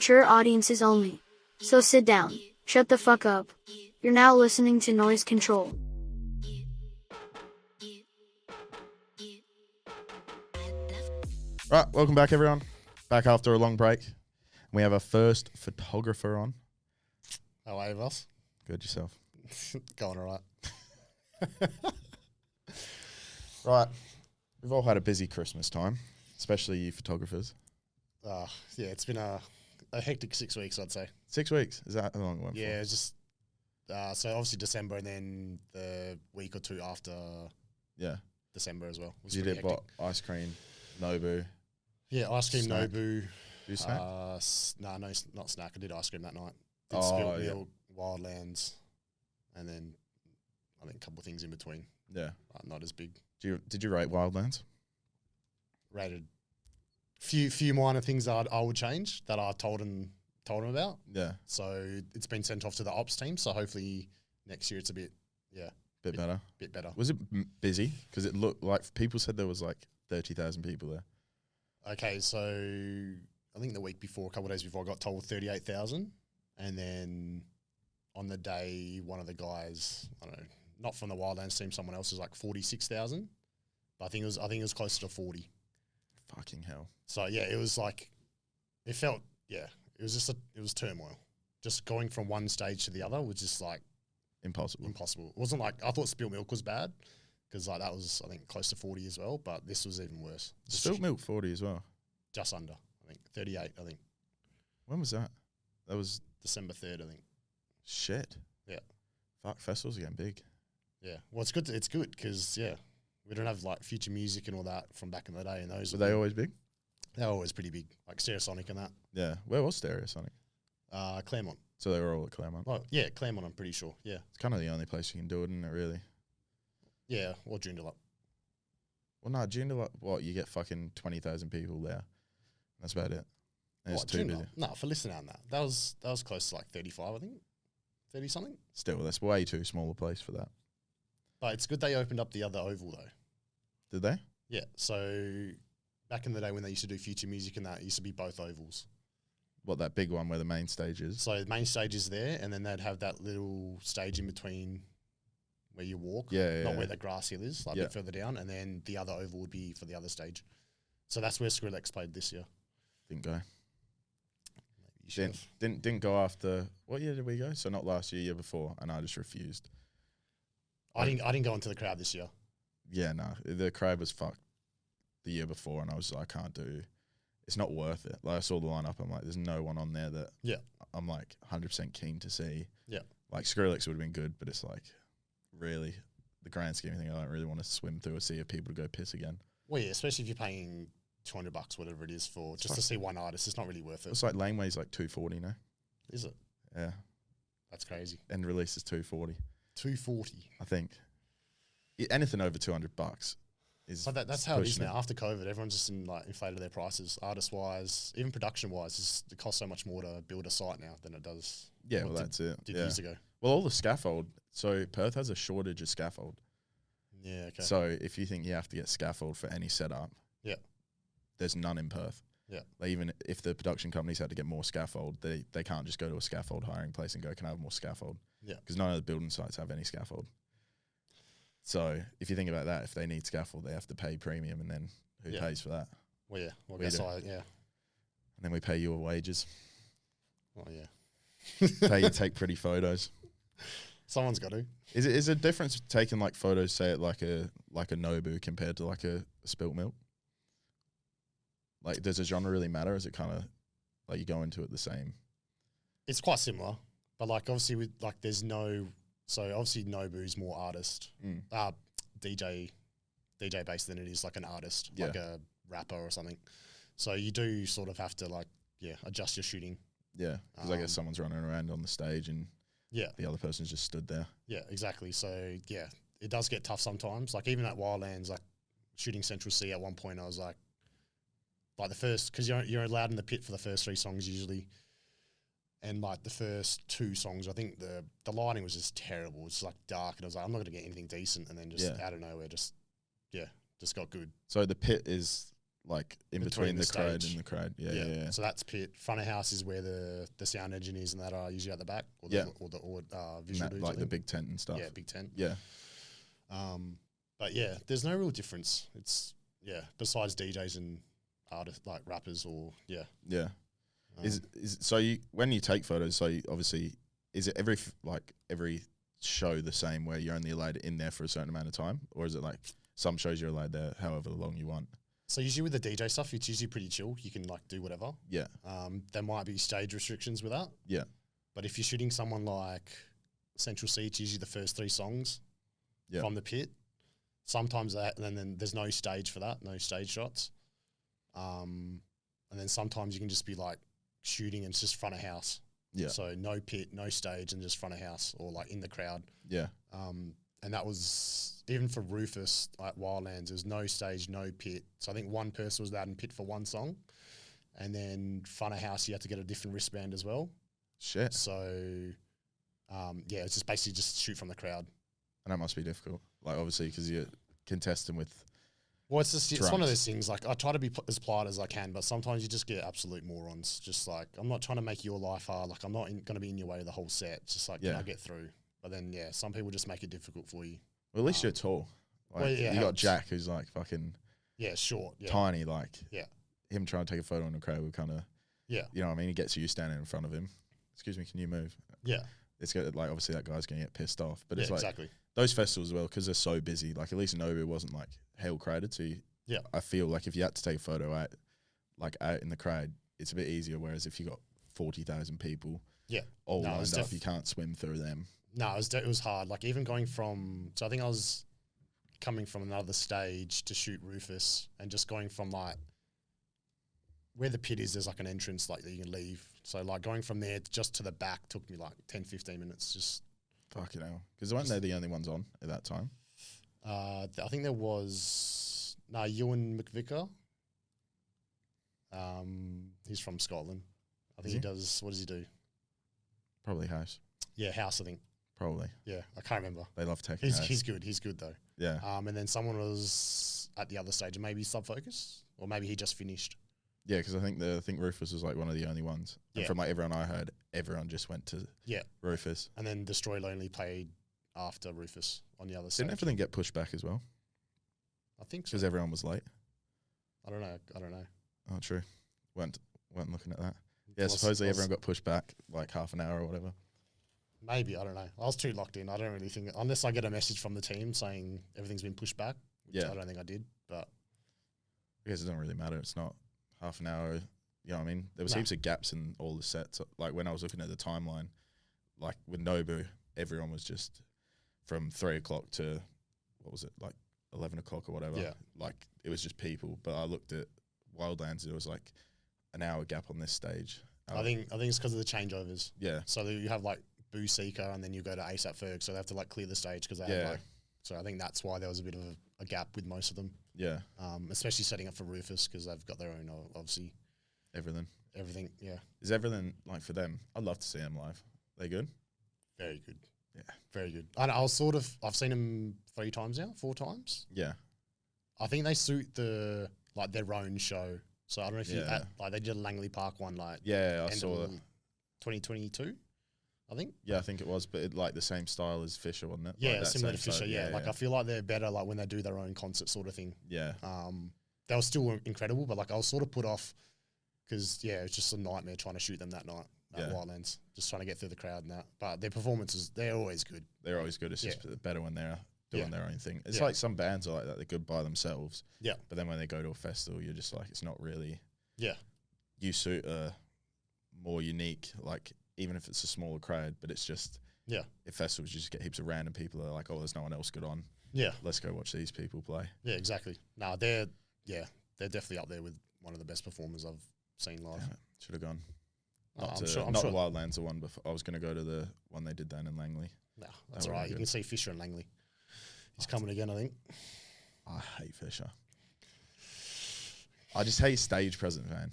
mature audiences only. So sit down, shut the fuck up. You're now listening to Noise Control. Right, welcome back everyone. Back after a long break. We have our first photographer on. How are you, boss? Good, yourself? Going all right. Right, we've all had a busy Christmas time, especially you photographers. Yeah, it's been a hectic 6 weeks, I'd say. 6 weeks? Is that how long it went for? Yeah, it's just so obviously December and then the week or two after December as well. You did what? Ice cream, Nobu. Yeah, ice cream, snack. Nobu. Did you snack? No, not snack. I did ice cream that night. Did Oh, spilt yeah. milk, Wildlands, and then I think a couple of things in between. Yeah. Not as big. Did you rate Wildlands? Rated few minor things that I would change that I told him about. Yeah. So it's been sent off to the ops team. So hopefully next year it's a bit Better. Bit better. Was it busy? Because it looked like people said there was like 30,000 people there. Okay, so I think the week before, a couple of days before, I got told 38,000, and then on the day, one of the guys, I don't know, not from the Wildlands team, someone else was like 46,000, but I think it was closer to 40. Fucking hell. So yeah, it was like, it felt it was turmoil. Just going from one stage to the other was just like Impossible. It wasn't like, I thought spilt milk was bad because like that was I think close to 40 as well, but this was even worse. Spilt milk 40 as well. Just under, I think 38. I think When was that? That was December 3rd. I think. shit. Yeah. Fuck, festivals are getting big. Yeah, well, it's good. It's good because we don't have like future music and all that from back in the day. And those Were they always big? They're always pretty big, like Stereosonic and that. Yeah. Where was Stereosonic? Claremont. So they were all at Claremont. Oh yeah, Claremont. I'm pretty sure. Yeah. It's kind of the only place you can do it, isn't it, really? Yeah, or Joondalup. Well, no, Joondalup, what, you get fucking 20,000 people there. That's about it. And it's What, too busy. Joondalup? No, for listening on that was close to like 35, I think, 30 something. Still, that's way too small a place for that. But it's good they opened up the other oval though. Did they? Yeah. So back in the day when they used to do future music and that, it used to be both ovals. What, that big one where the main stage is? So the main stage is there, and then they'd have that little stage in between where you walk, Yeah, not yeah. where the grass hill is, like a bit further down, and then the other oval would be for the other stage. So that's where Skrillex played this year. Didn't go. Maybe you should have. Didn't go after, what year did we go? So not last year, year before, and I just refused. I didn't go into the crowd this year. Yeah, no, the crowd was fucked the year before, and I was like, I can't do, it's not worth it. Like, I saw the lineup, I'm like, there's no one on there that I'm like 100% keen to see. Yeah. Like, Skrillex would have been good, but it's like, really, the grand scheme of things, I don't really want to swim through a sea of people to go piss again. Well, yeah, especially if you're paying $200, whatever it is, for just to see one artist, it's not really worth it. It's like Laneway's like 240 now. Is it? Yeah. That's crazy. End release is 240. 240. I think. Anything over $200 is. But that's how it is pushing now. After COVID, everyone's just inflated their prices, artist wise, even production wise. It costs so much more to build a site now than it does. Yeah, well, that's it. Did Yeah. years ago. Well, all the scaffold. So Perth has a shortage of scaffold. Yeah. Okay. So if you think you have to get scaffold for any setup, there's none in Perth. Yeah. Like, even if the production companies had to get more scaffold, they can't just go to a scaffold hiring place and go, can I have more scaffold? Yeah. Because none of the building sites have any scaffold. So if you think about that, if they need scaffold, they have to pay premium, and then who pays for that? Well, yeah. Well, We I guess do. yeah. And then we pay your wages. Oh, yeah. Pay you to take pretty photos. Someone's got to. Is it a difference taking like photos, say, at like a Nobu compared to like a spilt milk? Like, does the genre really matter? Is it kind of like you go into it the same? It's quite similar, but like obviously with like there's no, so obviously Nobu's more artist, DJ based than it is like an artist, like a rapper or something. So you do sort of have to like adjust your shooting. Yeah, because I guess someone's running around on the stage and the other person's just stood there. Yeah, exactly. So yeah, it does get tough sometimes. Like even at Wildlands, like shooting Central C at one point, I was like the first, because you're allowed in the pit for the first 3 songs usually, and like the first 2 songs, I think the lighting was just terrible. It's like dark, and I was like, I'm not gonna get anything decent, and then just out of nowhere, just got good. So the pit is like in Between between the the crowd stage. and the crowd. Yeah. So that's pit. Front of house is where the sound engineers and that are usually at the back, or Yeah. the And visual that, dudes, like I the think. big tent and stuff. Yeah, big tent. Yeah. But yeah, there's no real difference. It's besides DJs and artists like rappers or Yeah. um, Is so you when you take photos? So you, obviously, is it every show the same where you're only allowed in there for a certain amount of time, or is it like some shows you're allowed there however long you want? so usually with the DJ stuff, it's usually pretty chill. You can like do whatever. Yeah. There might be stage restrictions with that. Yeah. But if you're shooting someone like Central C, it's usually the first 3 songs Yeah. from the pit. Sometimes that, and then there's no stage for that, no stage shots. And then sometimes you can just be like shooting and it's just front of house. Yeah. So no pit, no stage, and just front of house or like in the crowd. Yeah. And that was even for Rufus at Wildlands. There was no stage, no pit. So I think one person was allowed in pit for one song, and then front of house you had to get a different wristband as well. Shit. So it's just basically just shoot from the crowd. And that must be difficult. Like obviously because you're contesting with. Well, it's just it's one of Drums. those things. Like I try to be as polite as I can, but sometimes you just get absolute morons. Just like I'm not trying to make your life hard. Like I'm not going to be in your way the whole set. It's just like can Yeah. I get through? But then some people just make it difficult for you. Well, at least you're tall. Like, well, yeah, it you got helps. Jack who's like fucking Yeah, short. Yeah, tiny. Like Yeah. him trying to take a photo in the crowd would kind of yeah, you know what I mean. He gets you standing in front of him. Excuse me, can you move? yeah, It's good. Like obviously that guy's gonna get pissed off, but yeah. it's like Exactly. those festivals as well because they're so busy. Like at least Nobu wasn't like hell crowded. So Yeah. I feel like if you had to take a photo out in the crowd, it's a bit easier. Whereas if you got 40,000 people, Yeah. all No, lined it's up, you can't swim through them. No, it was hard. Like even going from, so I think I was coming from another stage to shoot Rufus and just going from like where the pit is, there's like an entrance like that you can leave. So like going from there just to the back took me like 10, 15 minutes. Just, Fucking hell. Because weren't they the only ones on at that time? I think there was, Ewan McVicker. He's from Scotland. I think Is he he? does, what does he do? Probably House. Yeah, House, I think. Probably. Yeah, I can't remember. They love taking He's, House. he's good. He's good though. Yeah. And then someone was at the other stage, maybe Subfocus, or maybe he just finished. Yeah, because I think Rufus was like one of the only ones. And Yeah. from like everyone I heard, everyone just went to Yeah. Rufus. And then Destroy Lonely played after Rufus on the other side. Didn't everything get pushed back as well? I think so. Because everyone was late. I don't know. Oh, true. Weren't looking at that. Yeah, Was- supposedly was- everyone got pushed back like half an hour or whatever. Maybe, I don't know. I was too locked in. I don't really think, unless I get a message from the team saying everything's been pushed back, which Yeah. I don't think I did. But I guess it doesn't really matter. It's not half an hour. You know what I mean? There was No. heaps of gaps in all the sets. Like when I was looking at the timeline, like with Nobu, everyone was just from 3 o'clock to, what was it, like 11 o'clock or whatever. Yeah. Like it was just people. But I looked at Wildlands, there was like an hour gap on this stage. I think it's because of the changeovers. Yeah. So you have like Boo Seeker and then you go to ASAP Ferg. So they have to like clear the stage because they Yeah. have like, so I think that's why there was a bit of a gap with most of them. Yeah. Especially setting up for Rufus because they've got their own, obviously, Everything. Yeah. Is everything like for them? I'd love to see them live. They good? Very good. Yeah. Very good. I've seen them 4 times. Yeah. I think they suit their own show. So I don't know if Yeah. they did a Langley Park one Yeah, I end saw of that. 2022, I think. Yeah, I think it was, but it, like the same style as Fisher, wasn't it? Yeah, Like that similar to same Fisher. side. Yeah, I feel like they're better when they do their own concert sort of thing. yeah. They were still incredible, but I was sort of put off because it was just a nightmare trying to shoot them that night at Yeah. Wildlands, just trying to get through the crowd and that. But their performances, they're always good. They're always good. It's just better when they're doing Yeah. their own thing. It's Yeah. like some bands are like that. They're good by themselves. Yeah. But then when they go to a festival, you're just like, it's not really. Yeah. You suit a more unique, like even if it's a smaller crowd, but it's just. Yeah. At festivals, you just get heaps of random people that are like, oh, there's no one else good on. Yeah. Let's go watch these people play. Yeah, exactly. No, they're definitely up there with one of the best performers I've seen live. Should have gone. Oh, Not I'm to, sure. not Wildlands, the one before. I was going to go to the one they did down in Langley. No, that's would've all right. been You good. can see Fisher and Langley. He's coming again, I think. I hate Fisher. I just hate stage presence, man.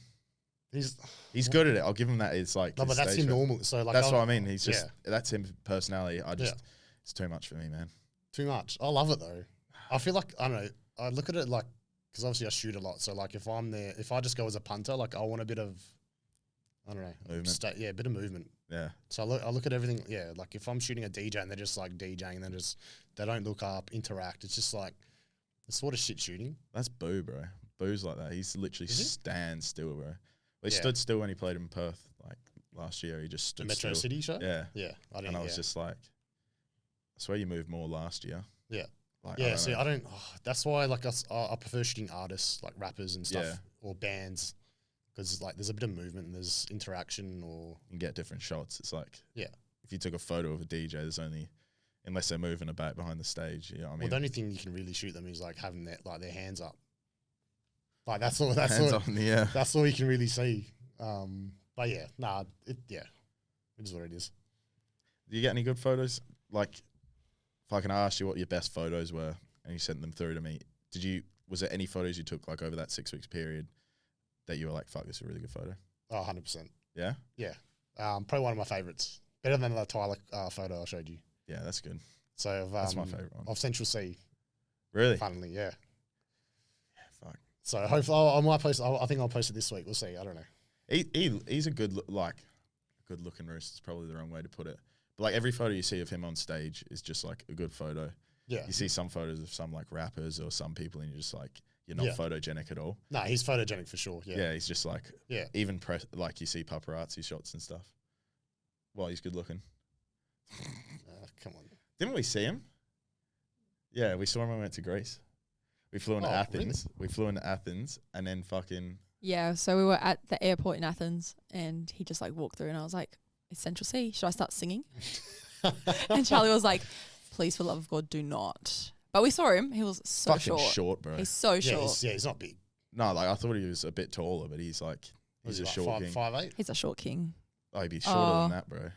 He's good at it. I'll give him that. It's like No, his but that's stage him presence. normal. So like That's what I mean. He's just yeah. that's him personality. It's too much for me, man. Too much. I love it though. I feel like I don't know. I look at it like because obviously I shoot a lot. So like if I'm there, if I just go as a punter, like I want a bit of, I don't know, Movement. a bit of movement. Yeah. So I look at everything. Yeah, like if I'm shooting a DJ and they're just like DJing, they don't look up, interact. It's just like it's sort of shit shooting. That's Boo, bro. Boo's like that. He's literally Is he? stand still, bro. Well, he Yeah. stood still when he played in Perth, like last year. He just The stood Metro still. City show. Yeah. Yeah, I didn't. And I was yeah. just like, I swear you moved more last year. Yeah. Like, Yeah, don't see, know. I don't. That's why, like, I prefer shooting artists, like rappers and stuff, Yeah. or bands, because like there's a bit of movement and there's interaction, or You can get different shots. It's like, Yeah. if you took a photo of a DJ, there's only, unless they're moving about behind the stage, you know what I well, mean? the only thing you can really shoot them is like having their hands up. Like that's all. That's Hands all. up in the air. That's all you can really see. But yeah, nah, it is what it is. Do you get any good photos? Like, if I can ask you what your best photos were and you sent them through to me, was there any photos you took like over that 6 weeks period that you were like, fuck, this is a really good photo? Oh, 100%. Yeah? Yeah. Probably one of my favorites. Better than the Tyler photo I showed you. Yeah, that's good. So of, That's my favorite one. of Central Sea. Really? Funnily, yeah. Yeah, fuck. So hopefully I might post. I think I'll post it this week. We'll see. I don't know. He's a good looking roost. It's probably the wrong way to put it. But like every photo you see of him on stage is just like a good photo. Yeah. You see some photos of some like rappers or some people and you're just like, you're not Yeah. photogenic at all. No, he's photogenic for sure. Yeah. Yeah, he's just like, Yeah. even like you see paparazzi shots and stuff. Well, he's good looking. Come on. Didn't we see him? Yeah, we saw him when we went to Greece. We flew into Oh, Athens. We flew into Athens and then fucking Yeah, so we were at the airport in Athens and he just like walked through and I was like, it's Central C. Should I start singing? And Charlie was like, please, for the love of God, do not. But we saw him. He was so fucking short, bro. He's so Yeah, short. he's not big. No, like I thought he was a bit taller, but he's like, he's a like short king. 5'8". He's a short king. Oh, he'd be shorter Oh. than that, bro.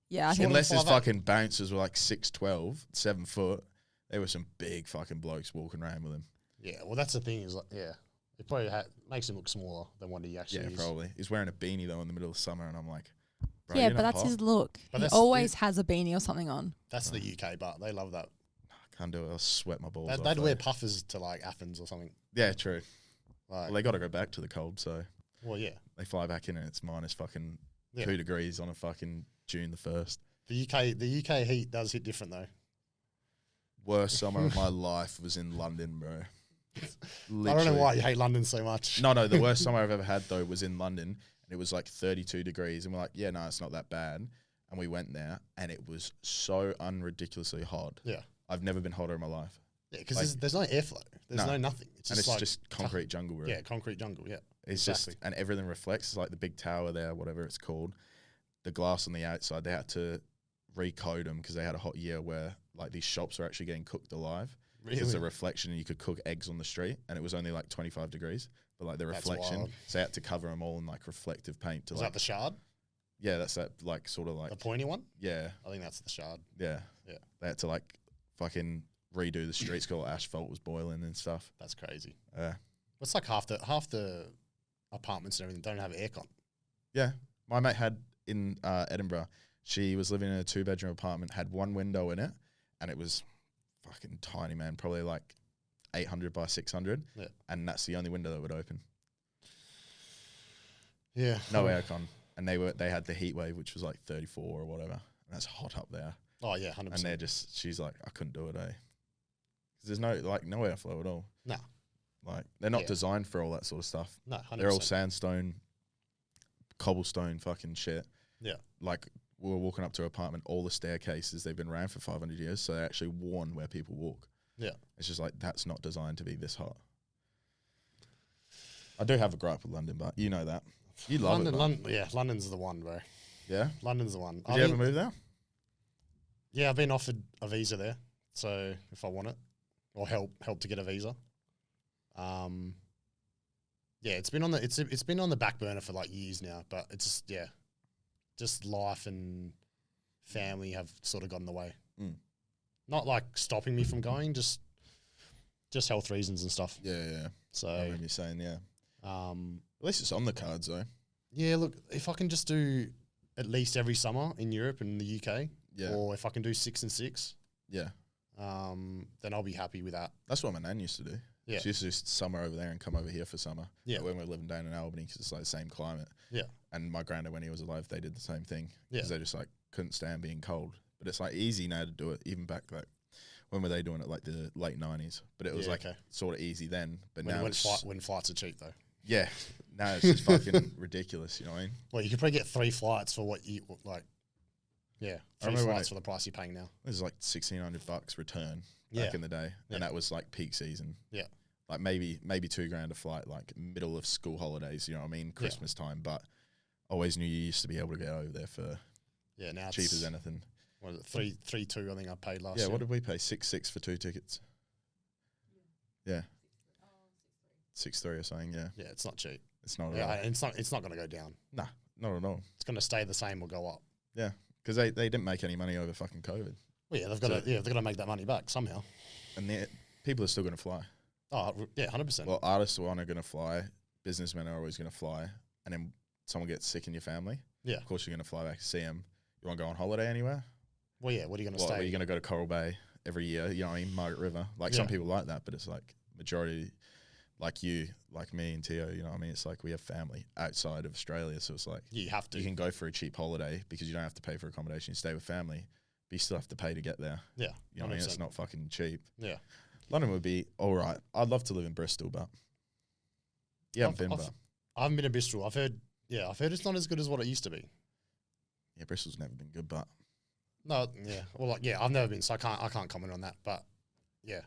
Yeah, I Shorter think Unless his 5'8". fucking bouncers were like 6'12", 7 foot. There were some big fucking blokes walking around with him. Yeah. Well, that's the thing is like, yeah, it probably makes him look smaller than what he actually Yeah, is. probably. He's wearing a beanie though in the middle of summer, and I'm like, bro, yeah, you're but not that's hot. his look. But He that's- always has a beanie or something on. That's the UK, but they love that. I can't do it. I'll sweat my balls off. They'd wear though. puffers to like Athens or something. Yeah, true. Like, Well, they got to go back to the cold, so well, yeah. they fly back in and it's minus fucking Yeah. 2 degrees on a fucking June the 1st. The UK heat does hit different though. Worst summer of my life was in London, bro. I don't know why you hate London so much. No, the worst summer I've ever had though was in London, and it was like 32 degrees, and we're like, yeah, no, it's not that bad. And we went there, and it was so unridiculously hot. Yeah. I've never been hotter in my life, Yeah, because Like- there's no airflow. There's No. no nothing. It's and just it's like just concrete jungle, bro. Yeah, concrete jungle. Yeah. It's exactly. just, and everything reflects. It's like the big tower there, whatever it's called. The glass on the outside, they had to recode them because they had a hot year where like these shops are actually getting cooked alive. Because the reflection, and you could cook eggs on the street, and it was only like 25 degrees. But like the That's reflection, wild. so they had to cover them all in like reflective paint. To Was like, that the Shard? yeah, that's that like sort of like The pointy one? yeah, I think that's the Shard. yeah. Yeah. They had to like fucking redo the streets because asphalt was boiling and stuff. That's crazy. Yeah, It's like half the apartments and everything don't have aircon. yeah. My mate had in Edinburgh. She was living in a 2-bedroom apartment, had one window in it, and it was fucking tiny, man. Probably like 800 by 600, Yeah. and that's the only window that would open. Yeah. No aircon, and they had the heat wave, which was like 34 or whatever. And that's hot up there, Oh yeah, 100%. and they're just. She's like, I couldn't do it, 'Cause there's no airflow at all. No. Like they're not Yeah. designed for all that sort of stuff. No, 100%. They're all sandstone, cobblestone, fucking shit. Yeah. Like we were walking up to her apartment, all the staircases they've been around for 500 years, so they're actually worn where people walk. Yeah. It's just like that's not designed to be this hot. I do have a gripe with London, but you know that. You love London, it. London, yeah, London's the one, bro. Yeah. London's the one. Did you ever move there? Yeah, I've been offered a visa there, so if I want it, or help to get a visa. Yeah, it's been on the back burner for like years now, but it's just life and family have sort of gotten in the way. Mm. Not like stopping me from going, just health reasons and stuff. Yeah. I So, remember you saying, yeah. At least it's on the cards though. yeah, look, if I can just do at least every summer in Europe and the UK, Yeah. or if I can do 6 and 6, Yeah. then I'll be happy with that. That's what my nan used to do. Yeah. She used to do summer over there and come over here for summer. Yeah. Like when we were living down in Albany, because it's like the same climate. Yeah. And my granddad, when he was alive, they did the same thing. Yeah. Because they just like couldn't stand being cold. But it's like easy now to do it, even back like, when were they doing it? Like the late 90s. But it was sort of easy then. But now when flights are cheap though. Yeah. Now it's just fucking ridiculous, you know what I mean? Well, you could probably get 3 flights for what you like. Yeah, 3 flights for the price you're paying now. It was like $1,600 return Yeah. back in the day. Yeah. And that was like peak season. Yeah. Like maybe $2,000 a flight, like middle of school holidays, you know what I mean? Christmas time. But always knew you used to be able to get over there for now cheap it's as anything. What is it, 3.2 I think I paid last year. Yeah, what did we pay? 6.6 for 2 tickets. Yeah. 6.3 or something, yeah. Yeah, it's not cheap. It's not at Yeah, all. and it's not going to go down. Nah, not at all. It's going to stay the same or go up. Yeah. Because they didn't make any money over fucking COVID. Well, yeah, they've got to make that money back somehow. And people are still going to fly. Oh, yeah, 100%. Well, artists are going to fly. Businessmen are always going to fly. And then someone gets sick in your family. Yeah. Of course, you're going to fly back to see them. You want to go on holiday anywhere? Well, yeah, what are you going to Are stay? you going to go to Coral Bay every year? You know what I mean? Margaret River. Like some people like that, but it's like majority, like you, like me and Tio, you know what I mean? It's like we have family outside of Australia. So it's like You have to. you can go for a cheap holiday because you don't have to pay for accommodation. You stay with family, but you still have to pay to get there. Yeah. You know what I mean? It's 100%. not fucking cheap. Yeah. London would be all right. I'd love to live in Bristol, but you haven't been, but I haven't been to Bristol. I've heard it's not as good as what it used to be. yeah, Bristol's never been good, but No, yeah. Well, like, yeah, I've never been, so I can't comment on that. But yeah,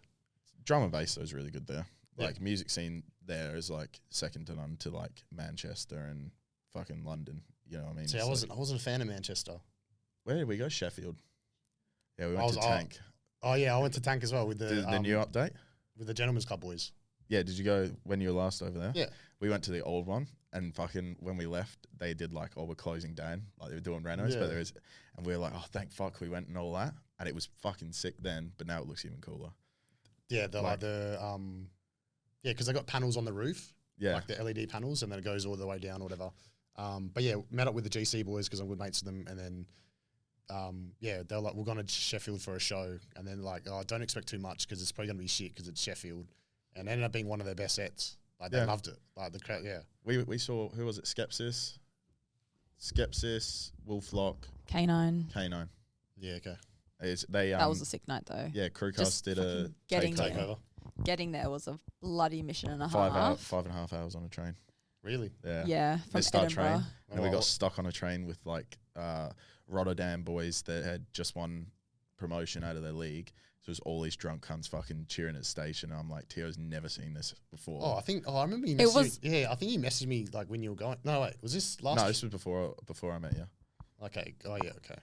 drum and bass though is really good there. Yeah. Like music scene there is like second to none to like Manchester and fucking London. You know what I mean? see, I It's wasn't a fan of Manchester. where did we go? Sheffield. Yeah, we went to Tank. Oh yeah, I went to Tank as well with The new update. with the Gentlemen's Club boys. Yeah, did you go when you were last over there? Yeah. We went to the old one, and fucking when we left, they did like, oh, we're closing down. Like they were doing renos, Yeah. but there was, and we were like, oh, thank fuck we went and all that. And it was fucking sick then, but now it looks even cooler. Yeah, because they got panels on the roof, Yeah. like the LED panels, and then it goes all the way down or whatever. But yeah, met up with the GC boys because I'm good mates with them, and then they're like, we're going to Sheffield for a show, and then like, oh, don't expect too much because it's probably going to be shit because it's Sheffield, and it ended up being one of their best sets. Like they loved it. Like the crowd, yeah. We saw, who was it? Skepsis, Wolflock, K9. K9. Yeah, okay. That was a sick night though. Yeah, Crewcast Just did a fucking getting takeover. there. Takeover. Getting there was a bloody mission and a 5 half. 5.5 hours on a train. Really? Yeah. Yeah, from Missed our Edinburgh. train. And we Oh. got stuck on a train with like Rotterdam boys that had just won promotion out of their league. So it was all these drunk cunts fucking cheering at the station. And I'm like, Tio's never seen this before. I remember you It messaged was- me. Yeah, I think you messaged me like when you were going. No, wait, was this last? No, this was before I met you. Okay. Oh yeah, okay.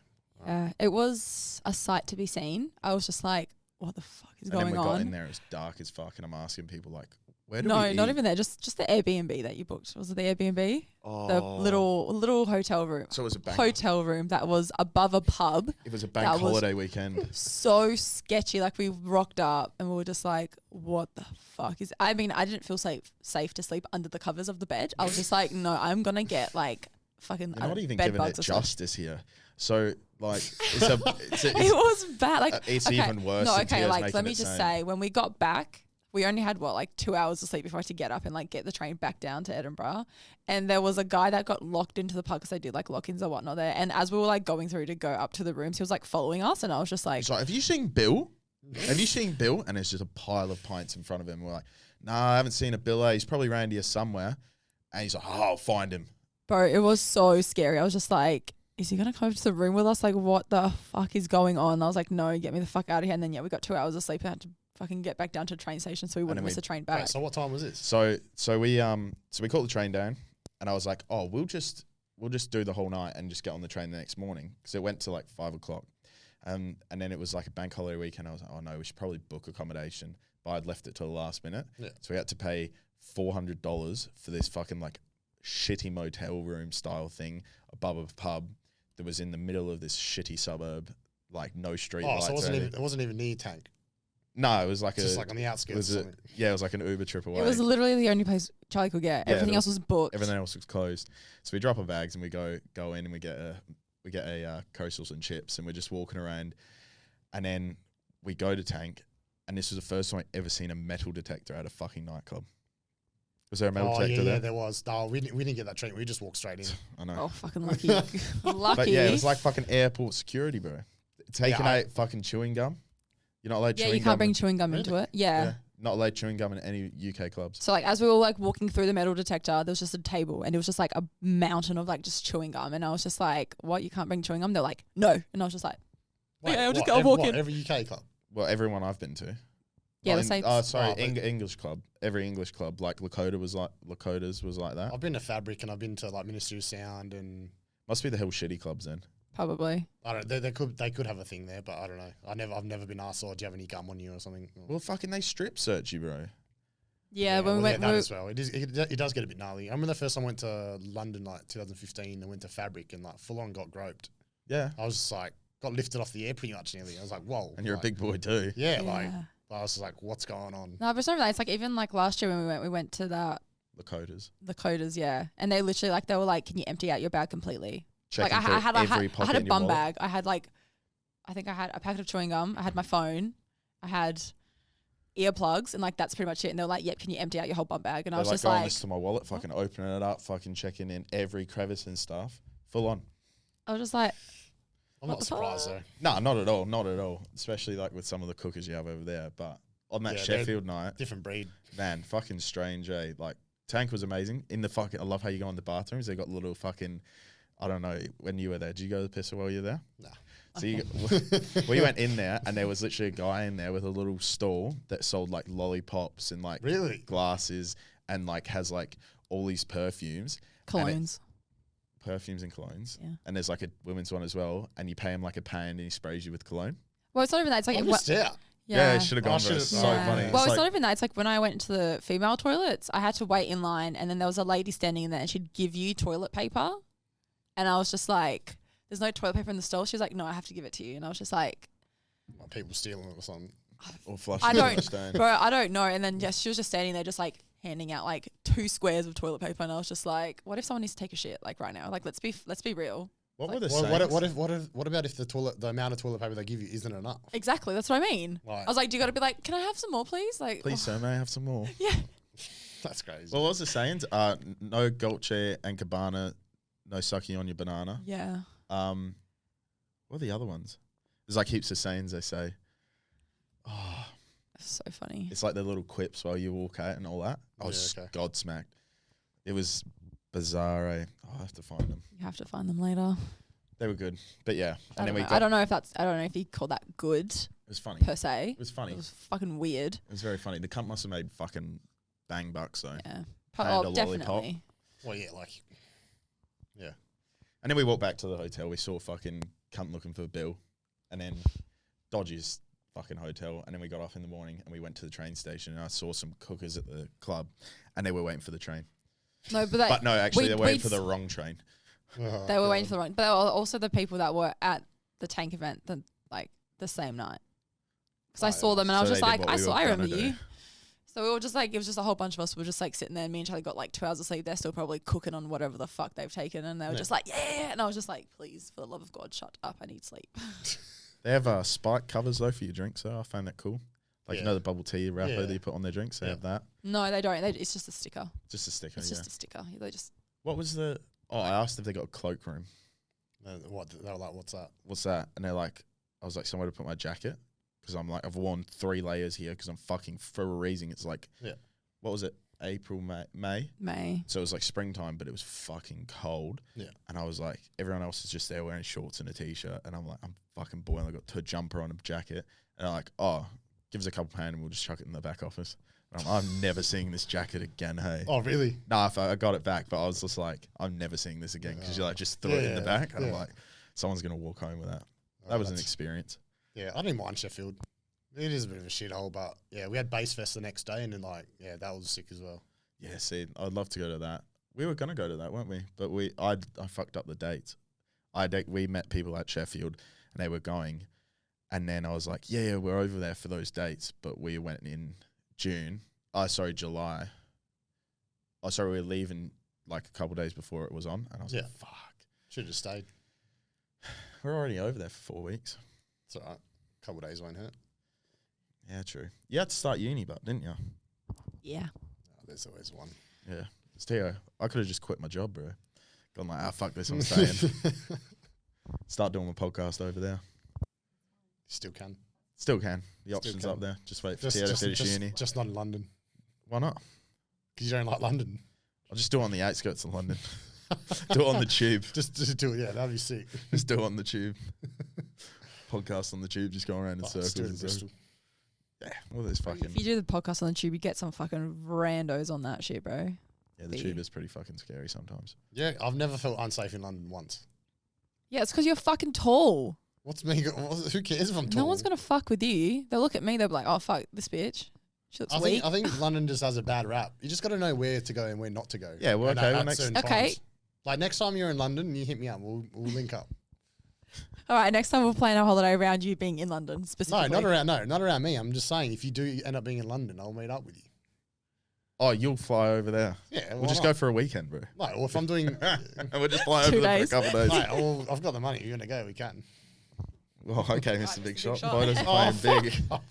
Yeah, it was a sight to be seen. I was just like, what the fuck is And then going we got in on? there, it was dark as fuck, and I'm asking people like, where do we No, eat? not even there. Just the Airbnb that you booked. Was it the Airbnb? Oh. The little hotel room. So it was a bank. Hotel room that was above a pub. It was a bank that was- holiday weekend. So sketchy. Like we rocked up and we were just like, what the fuck is? I mean, I didn't feel safe to sleep under the covers of the bed. I was just like, no, I'm gonna get like fucking You're not even bed giving bugs it or something. justice here. So like, It was bad. Like it's okay, even worse. No, than okay. Tio's Like making let me it just sound. say, when we got back, we only had 2 hours of sleep before I had to get up and like get the train back down to Edinburgh. And there was a guy that got locked into the pub because they did like lock-ins or whatnot there. And as we were like going through to go up to the rooms, he was like following us, and I was just like, He's like, have you seen Bill? Have you seen Bill? And it's just a pile of pints in front of him. We're like, nah, I haven't seen a Bill. He's probably around here somewhere. And he's like, oh, I'll find him. bro, it was so scary. I was just like, is he gonna come to the room with us? Like, what the fuck is going on? And I was like, no, get me the fuck out of here. And then we got 2 hours of sleep and had to fucking get back down to the train station so we wouldn't then miss we- the train back. Wait, so what time was this? So we caught the train down, and I was like, oh, we'll just do the whole night and just get on the train the next morning, because it went to like 5 o'clock, and then it was like a bank holiday weekend. I was like, oh no, we should probably book accommodation, but I'd left it till the last minute, Yeah. so we had to pay $400 for this fucking like shitty motel room style thing above a pub that was in the middle of this shitty suburb, like no street lights. So or anything. it wasn't even near Tank. No, it was like It's just like on the outskirts. it or something. was like an Uber trip away. It was literally the only place Charlie could get. Yeah, Everything there else was booked. Everything else was closed. So we drop our bags and we go in and we get a coastals and chips, and we're just walking around, and then we go to Tank, and this was the first time I ever seen a metal detector at a fucking nightclub. Was there a metal Oh, detector yeah, there? there was. No, we didn't get that treatment. We just walked straight in. I know. Oh, fucking lucky. Lucky. But yeah, it was like fucking airport security, bro. Taking Yeah, out fucking chewing gum. You're not allowed yeah, chewing you gum. can't bring chewing gum into it. Yeah. Yeah, not allowed chewing gum in any UK clubs. So like as we were like walking through the metal detector, there was just a table and it was just like a mountain of like just chewing gum, and I was just like, "What? You can't bring chewing gum?" They're like, "No," and I was just like, "Yeah, I'll just go walk in." Every UK club. Well, everyone I've been to. Yeah, Not the in- same. Oh, sorry, Oh, but- English club. Every English club, like Lakota's was like that. I've been to Fabric and I've been to like Ministry of Sound and Must be the hell shitty clubs then. Probably. I don't. They could have a thing there, but I don't know. I've never been asked, "Oh, do you have any gum on you or something?" Well, fucking they strip search you, bro. Yeah, when we went, that as well. It does get a bit gnarly. I remember the first time I went to London, like 2015, and went to Fabric and like full on got groped. Yeah, I was just like got lifted off the air pretty much nearly. I was like, "Whoa!" and you're like, a big boy too. yeah, like I was just like, "What's going on?" No, but it's not that. It's like even like last year when we went to the Lakota's. yeah, and they literally like they were like, "Can you empty out your bag completely?" Checking Like through I had every I pocket had a in your bum wallet. bag. I had like, I think I had a packet of chewing gum. I had my phone. I had earplugs, and like that's pretty much it. And they were like, "Yep, can you empty out your whole bum bag?" And I They're was like just going like, this to my wallet, fucking opening it up, fucking checking in every crevice and stuff. Full on. I was just like, I'm What not the surprised fuck? though. No, not at all. Not at all. Especially like with some of the cookers you have over there. But on that Yeah, they're- Sheffield night, Different breed. man, fucking strange, eh? Like, Tank was amazing. In the fucking, I love how you go in the bathrooms. They got little fucking, I don't know, when you were there, did you go to the pisser while you were there? Nah. So we went in there and there was literally a guy in there with a little stall that sold like lollipops and like Really? glasses and like has like all these perfumes. colognes. Perfumes and colognes. Yeah. And there's like a women's one as well. And you pay him like a pound and he sprays you with cologne. Well, it's not even that. It's like I missed out. Yeah, it should have Oh, gone, I bro. should've- It's so Yeah. funny. Well, it's like, not even that. It's like when I went to the female toilets, I had to wait in line, and then there was a lady standing in there, and she'd give you toilet paper, and I was just like, "There's no toilet paper in the stall." She was like, "No, I have to give it to you," and I was just like, Like people stealing it or something. or flush I it down don't- the stone. "Bro, I don't know." And then yes, she was just standing there, just like handing out like 2 squares of toilet paper, and I was just like, "What if someone needs to take a shit like right now? Like let's be real." What like- were the What about if the amount of toilet paper they give you isn't enough? Exactly, that's what I mean. Like, I was like, "Do you got to be like, can I have some more, please?" Like, Please, sir, may I have some more? yeah. that's crazy. Well, what was the sayings? No Dolce and Cabana, no sucking on your banana. Yeah. What are the other ones? There's like heaps of sayings they say. Oh, So funny. it's like the little quips while you walk out and all that. I was okay. godsmacked. It was bizarre. I'll have to find them. You have to find them later. They were good, but yeah. I And then don't we know. got. I don't know if you call that good It was funny. per se. It was funny. It was fucking weird. It was very funny. The cunt must have made fucking bang bucks though. Yeah. And Oh, a lollipop. definitely. Well, yeah, like And then we walked back to the hotel. We saw fucking cunt looking for a bill, and then Dodgy's fucking hotel. And then we got off in the morning and we went to the train station. And I saw some cookers at the club, and they were waiting for the train. No, but But no, actually, they're waiting we'd for the wrong train. they were waiting for the wrong. But they were also the people that were at the tank event the same night. Because I Oh, saw yeah. them and I was So just they did like, what I we saw, were I gonna remember do. you. So we were just like, it was just a whole bunch of us. We were just like sitting there. And me and Charlie got like 2 hours of sleep. They're still probably cooking on whatever the fuck they've taken. And they were Yeah. just like, yeah. And I was just like, please, for the love of God, shut up. I need sleep. They have spike covers though for your drinks. So I found that cool. Like you Yeah. know the bubble tea wrapper Yeah. that you put on their drinks. They Yeah. have that. No, they don't. It's just a sticker. Just a sticker. It's yeah. just a sticker. They just, What was the? Oh, I asked if they got a cloakroom. What they were like? What's that? What's that? And they're like, I was like, somewhere to put my jacket because I'm like, I've worn 3 layers here because I'm fucking freezing. It's like, Yeah. What was it? April, May. May. So it was like springtime, but it was fucking cold. Yeah. And I was like, everyone else is just there wearing shorts and a t-shirt, and I'm like, I'm fucking boiling. I got a jumper on, a jacket, and I'm like, oh, give us a couple pound and we'll just chuck it in the back office. And I'm never seeing this jacket again. Hey. Oh, really? Nah, I got it back, but I was just like, I'm never seeing this again because you like just threw it in the Yeah, back, and I'm yeah. like, someone's gonna walk home with that. Oh, That was an that's- experience. Yeah, I didn't mind Sheffield. It is a bit of a shithole, but yeah, we had Bass Fest the next day, and then like, yeah, that was sick as well. Yeah, see, I'd love to go to that. We were gonna go to that, weren't we? But I fucked up the dates. We met people at Sheffield, and they were going, and then I was like, yeah, we're over there for those dates, but we went in July. Oh, sorry, we were leaving like a couple days before it was on, and I was Yeah. like, fuck, Should have stayed. we're already over there for 4 weeks. It's alright. A couple of days won't hurt. Yeah, true. You had to start uni, but didn't you? Yeah. Oh, there's always one. Yeah. It's Theo. I could have just quit my job, bro. Gone like, fuck this, I'm staying. Start doing my podcast over there. Still can. Still can. The Still option's can. up there. Just wait for Theo to finish uni. Just not in London. Why not? Because you don't like London. I'll just do it on the outskirts of London. Do it on the tube. Just do it. Yeah, that'd be sick. Just do it on the tube. Podcast on the tube, just going around in circles. Let's do it in and Bristol. yeah, all this fucking. If you do the podcast on the tube, you get some fucking randos on that shit, bro. Yeah, the tube is pretty fucking scary sometimes. Yeah, I've never felt unsafe in London once. Yeah, it's because you're fucking tall. What's me? Who cares if I'm tall? No one's gonna fuck with you. They'll look at me. They'll be like, "Oh fuck, this bitch. She looks weak." I think London just has a bad rap. You just got to know where to go and where not to go. Yeah, well, And okay. at Well, next, certain Okay. times. Like next time you're in London, you hit me up. We'll link up. All right, next time we'll plan our holiday around you being in London specifically. Not around me. I'm just saying if you do end up being in London, I'll meet up with you. oh, you'll fly over there. Yeah, We'll just go for a weekend, bro. No, or if I'm doing, And we'll just fly 2 over there days. for a couple of days. no, or I've got the money. You're gonna go. We can. Well, okay, Mr. Big Shot. Shot. Photos are Oh, playing big. fuck.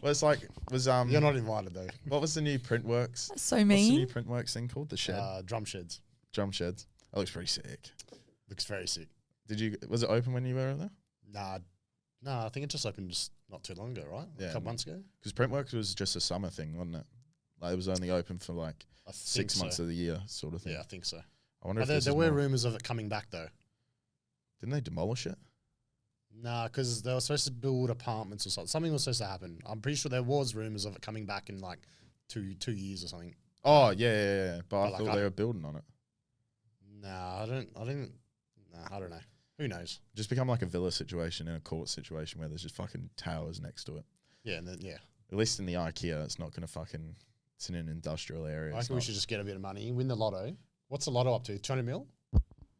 Well, it's like You're not invited though. what was the new Printworks? That's so What's the new mean. Printworks thing called? The shed, Drum sheds. drum sheds. That looks pretty sick. Looks very sick. Was it open when you were there? Nah, I think it just opened just not too long ago, right? Yeah. A couple months ago. Because Printworks was just a summer thing, wasn't it? Like it was only open for like I think 6 months so. of the year, sort of thing. Yeah, I think so. I wonder But if there this is were more- rumors of it coming back though. Didn't they demolish it? Nah, because they were supposed to build apartments or something. Something was supposed to happen. I'm pretty sure there was rumors of it coming back in like two years or something. Oh yeah. But I like, thought they were building on it. Nah, I don't know. Who knows? Just become like a villa situation in a court situation where there's just fucking towers next to it. Yeah, and then, yeah. At least in the IKEA, it's not gonna fucking. It's in an industrial area. I It's reckon we not- should just get a bit of money, win the lotto. What's the lotto up to? 200 mil?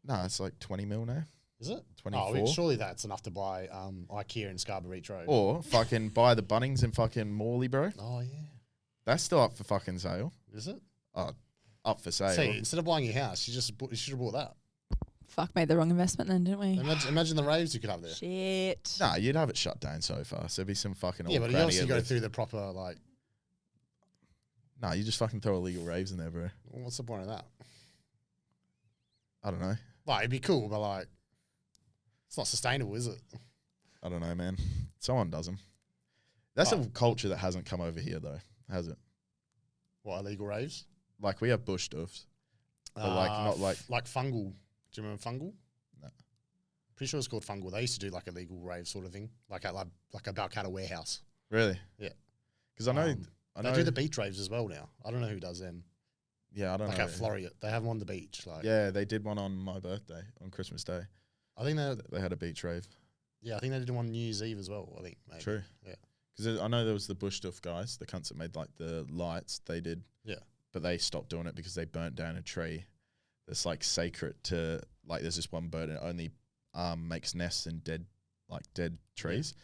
No, it's like 20 mil now. Is it? 24. Oh, surely that's enough to buy IKEA in Scarborough Reach Road. Or fucking buy the Bunnings in fucking Morley, bro. Oh, yeah. That's still up for fucking sale. Is it? Oh, up for sale. See, instead of buying your house, you should have bought that. Fuck, made the wrong investment then, didn't we? Imagine the raves you could have there. Shit. Nah, you'd have it shut down so fast. There'd be some fucking Yeah, old but you crowd obviously here go lives. through the proper, like, Nah, you just fucking throw illegal raves in there, bro. what's the point of that? I don't know. Like, it'd be cool, but, like, it's not sustainable, is it? I don't know, man. Someone does them. That's Oh. a culture that hasn't come over here, though, has it? What, illegal raves? Like, we have bush stuffs. But, like, not like- Like Fungal. Do you remember Fungal? No. Pretty sure it's called Fungal. They used to do, like, a legal rave sort of thing. Like at like a Balcata warehouse. Really? Yeah. Because I know. They do the beach raves as well now. I don't know who does them. Yeah, I don't Like know. at Florida. They have them on the beach. Like, Yeah, they did one on my birthday, on Christmas Day. I think They had a beach rave. I think they did one New Year's Eve as well, I think. Maybe. True. Yeah. Because I know there was the bush stuff guys, the cunts that made like the lights. They did. Yeah. But they stopped doing it because they burnt down a tree that's like sacred to, like, there's this one bird and it only makes nests in dead trees.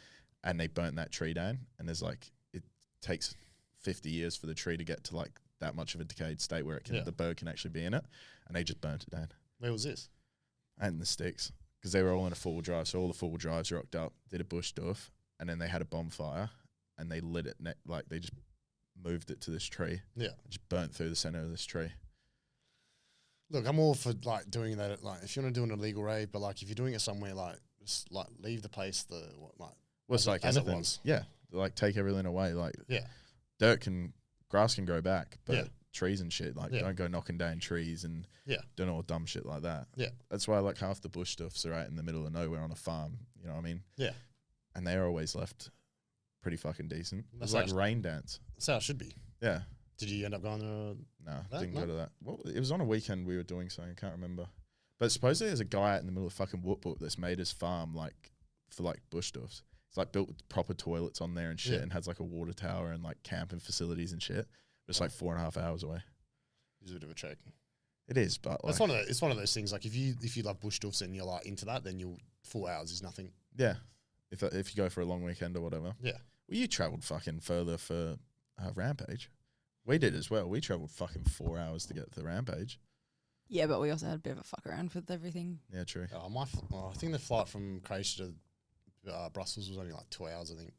And they burnt that tree down. And there's like, it takes 50 years for the tree to get to like that much of a decayed state where the bird can actually be in it. And they just burnt it down. Where was this? And the sticks. Because they were all in a four-wheel drive. So all the four-wheel drives rocked up, did a bush stuff, and then they had a bonfire and they lit it, like they just moved it to this tree. Yeah. Just burnt through the center of this tree. Look, I'm all for like doing that. Like, if you want to do an illegal rave, but like if you're doing it somewhere, like just like leave the place Well, it's like as it anything. was. Yeah. Like take everything away. Like Yeah. grass can grow back, but Yeah. trees and shit, like don't go knocking down trees and doing all dumb shit like that. Yeah. That's why like half the bush stuff's right in the middle of nowhere on a farm. You know what I mean? Yeah. And they're always left pretty fucking decent. That's It's like how- rain dance. That's how it should be. Yeah. Did you end up going there? No, That? didn't No? go to that. Well, it was on a weekend we were doing something. I can't remember. But supposedly there's a guy out in the middle of fucking Whoop Whoop that's made his farm like for like bush stuffs. It's like built with proper toilets on there and shit, and has like a water tower and like camping facilities and shit. But it's like 4.5 hours away. It's a bit of a trek. It is, but like, It's one of those things. Like if you love bush stuffs and you're like into that, then 4 hours is nothing. yeah, if you go for a long weekend or whatever. Yeah. Well, you travelled fucking further for Rampage. We did as well. We travelled fucking 4 hours to get to the Rampage. Yeah, but we also had a bit of a fuck around with everything. Yeah, true. I think the flight from Croatia to Brussels was only like 2 hours. I think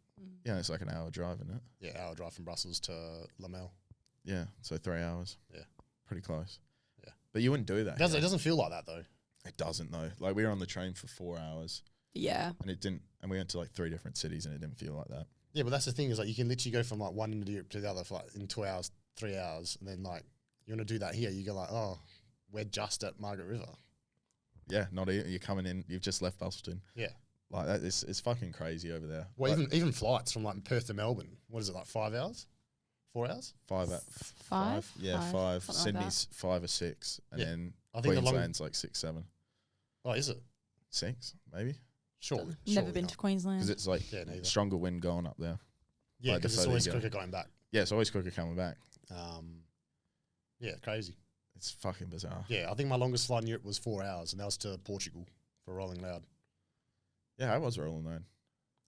Yeah, it's like an hour drive, isn't it? Yeah, hour drive from Brussels to Lamel. Yeah, so 3 hours. Yeah. Pretty close. Yeah. But you wouldn't do that. It doesn't feel like that though. It doesn't though. Like we were on the train for 4 hours Yeah. and it didn't, and we went to like 3 different cities and it didn't feel like that. Yeah, but that's the thing is like you can literally go from like one end of Europe to the other for like in 2 hours, 3 hours, and then like you want to do that here, you go like, oh, we're just at Margaret River. Yeah, not even, you're coming in, you've just left Busselton. Yeah. Like that, it's fucking crazy over there. Well, like, even flights from like Perth to Melbourne, what is it, like 5 hours? 4 hours? Five? Yeah, Five, 5. something like Sydney's 5 or 6, and Yeah. then I think Queensland's like 6, 7, Oh, is it? 6 maybe, Surely. Never surely been not. to Queensland. because it's like Yeah, neither. stronger wind going up there. Yeah, like the because it's further always you go. quicker going back. Yeah, it's always quicker coming back. Yeah, crazy. It's fucking bizarre. Yeah, I think my longest flight in Europe was 4 hours, and that was to Portugal for Rolling Loud. Yeah, I was rolling though.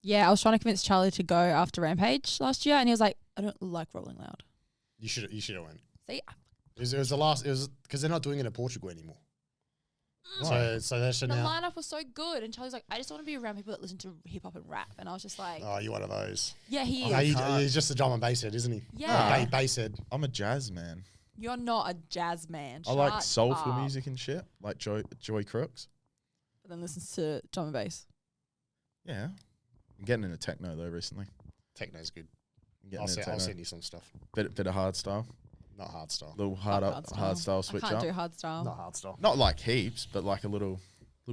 Yeah, I was trying to convince Charlie to go after Rampage last year, and he was like, I don't like Rolling Loud. You should have went. See? It was the last. It was because they're not doing it in Portugal anymore. Why? So they should The now. lineup was so good, and Charlie's like, I just want to be around people that listen to hip hop and rap, and I was just like, Oh, you're one of those. yeah, he Oh, is. No, can't. he's just a drum and bass head, isn't he? Yeah. Bass head. I'm a jazz man. You're not a jazz man. I like Shut soulful up. music and shit, like Joy Crooks. But then listens to drum and bass. Yeah, I'm getting into techno though recently. Techno's good. I'm getting I'll into send techno. you some stuff. Bit of hard style, Not hard style. little Not hard style switch I can't up. do hard style. Not hard style. Not like heaps, but like a little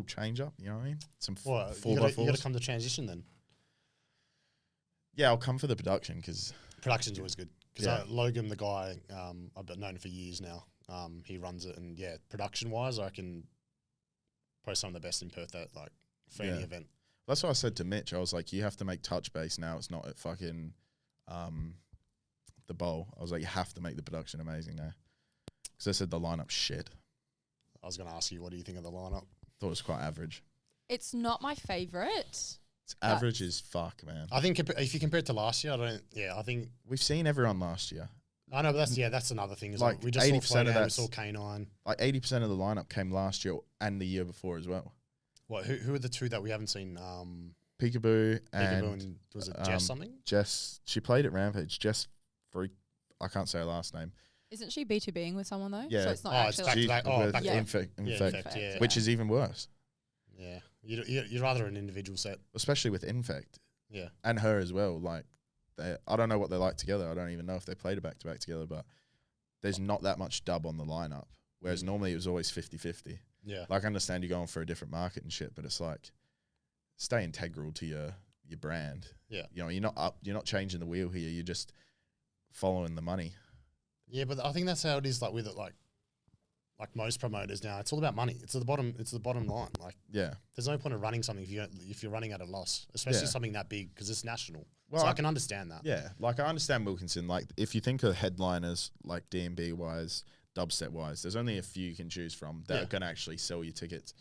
change up. You know what I mean? Some Well, four you by got fours. to come to transition then. Yeah, I'll come for the production because Production's always good because Yeah. Logan, the guy, I've known him for years now. He runs it, and yeah, production wise, I can probably some of the best in Perth at like for any Yeah. event. that's what I said to Mitch. I was like, you have to make touch bass now. It's not at fucking the bowl. I was like, you have to make the production amazing now. Because I said the lineup's shit. I was going to ask you, what do you think of the lineup? Thought it was quite average. It's not my favorite. It's average as fuck, man. I think if you compare it to last year, I think We've seen everyone last year. I know, but that's another thing. Is Like like we just saw 80% Flow of Down, we that's- saw K9. Like 80% of the lineup came last year and the year before as well. What? Who are the two that we haven't seen? Peekaboo Peekaboo and and was it Jess something? Jess. She played at Rampage. Jess Freak. I can't say her last name. Isn't she B2Bing with someone though? Yeah. So it's not Oh, it's actually back like to back. Oh, with back to- Infect, Yeah, Infect, Infect, yeah. which is even worse, Yeah, you'd rather an individual set. especially with Infect Yeah, and her as well. Like, I don't know what they're like together. I don't even know if they played a back to back together, but there's not that much dub on the lineup. Whereas normally it was always 50-50. yeah. Like, I understand you're going for a different market and shit, but it's like, stay integral to your brand. Yeah. You know, you're not changing the wheel here. You're just following the money. Yeah, but I think that's how it is. Like with it, like most promoters now, it's all about money. It's the bottom line. Like Yeah. there's no point of running something if you're running at a loss, especially Yeah. something that big because it's national. Well, So I can understand that. Yeah, like I understand Wilkinson. Like if you think of headliners, like D&B wise, dubstep wise, there's only a few you can choose from that Yeah. are gonna actually sell you tickets.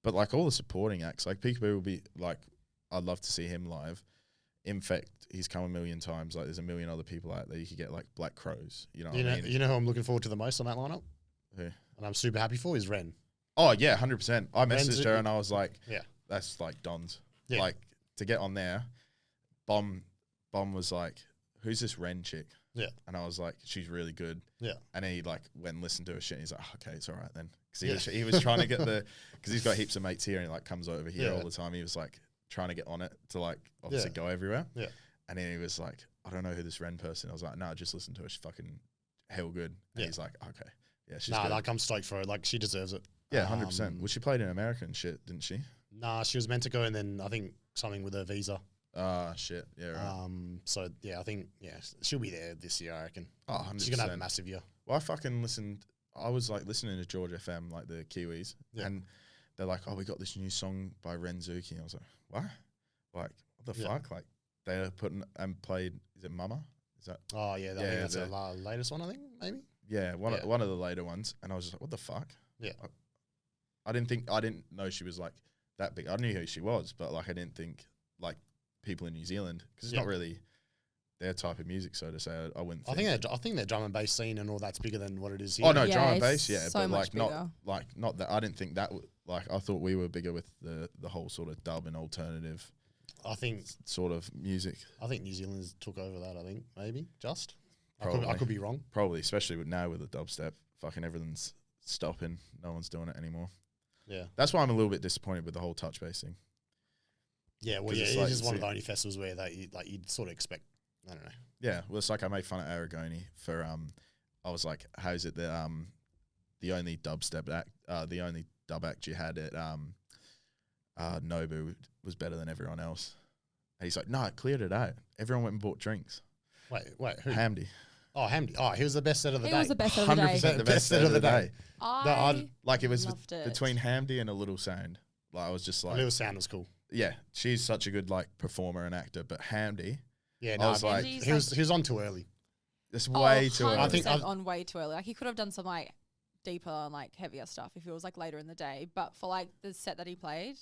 But like all the supporting acts, like Peekaboo will be like, I'd love to see him live. Infect, he's come a million times. Like there's a million other people out there. You could get like Black Crows. You know what I mean? You know who I'm looking forward to the most on that lineup, Who? and I'm super happy for is Ren. Oh yeah, 100%. I Ren's messaged her and I was like, Yeah. that's like Don's. Yeah. Like to get on there, Bomb was like, who's this Ren chick? Yeah. And I was like, she's really good. Yeah. And he like went and listened to her shit. And he's like, oh, okay, it's all right then. Because Yeah. he was trying to get because he's got heaps of mates here and he like comes over here Yeah. all the time. He was like trying to get on it to like obviously go everywhere. Yeah. And then he was like, I don't know who this Ren person. I was like, no, just listen to her. She's fucking hell good. And Yeah. he's like, okay, yeah, she's Nah, good. like I'm stoked for her. Like she deserves it. Yeah, 100%. Well, she played in America and shit, didn't she? Nah, she was meant to go, and then I think something with her visa. Ah, shit. Yeah, right. So yeah, I think she'll be there this year. I reckon. Oh, 100%. She's gonna have a massive year. Well, I fucking listened. I was like listening to George FM, like the Kiwis, Yeah. and they're like, "Oh, we got this new song by Renzuki." And I was like, "What? Like, what the Yeah. fuck? Like, they're putting and played. Is it Mama? Is that? Oh yeah, I Yeah, think that's the- the latest one. I think maybe. Yeah, one Yeah. of the later ones. And I was just like, "What the fuck?" Yeah. I didn't know she was like that big. I knew who she was, but like I didn't think like people in New Zealand because it's Yeah. not really their type of music, so to say. I wouldn't. I think their drum and bass scene and all that's bigger than what it is here. Oh no, Yeah, drum and it's bass, yeah, so but much like not that. I didn't think that. Like I thought we were bigger with the whole sort of dub and alternative. I think sort of music. New Zealanders took over that. I think maybe just. I Probably. could be wrong. Probably, especially now with the dubstep, fucking everything's stopping. No one's doing it anymore. Yeah. That's why I'm a little bit disappointed with the whole touch bass thing. Yeah. Well, 'Cause yeah. it's It's like- just one of see- the only festivals where you'd sort of expect. I don't know. Yeah, well, it's like I made fun of Aragoni for I was like, how's it that the only dubstep act, the only dub act you had at Nobu was better than everyone else. And he's like, no, it cleared it out. Everyone went and bought drinks. Wait. Who? Hamdi. Oh, Hamdi. Oh, he was the best set of the He day. was the best of the day. 100% the best set of the day. I Like it was loved it. between Hamdi and a Little Sound. Like I was just like, Little Sound was cool. yeah, she's such a good like performer and actor, but Hamdi, Yeah. I No, was like, he was on too early. it's way too early. I think 100% on way too early. Like he could have done some like deeper and like heavier stuff if it was like later in the day. But for like the set that he played,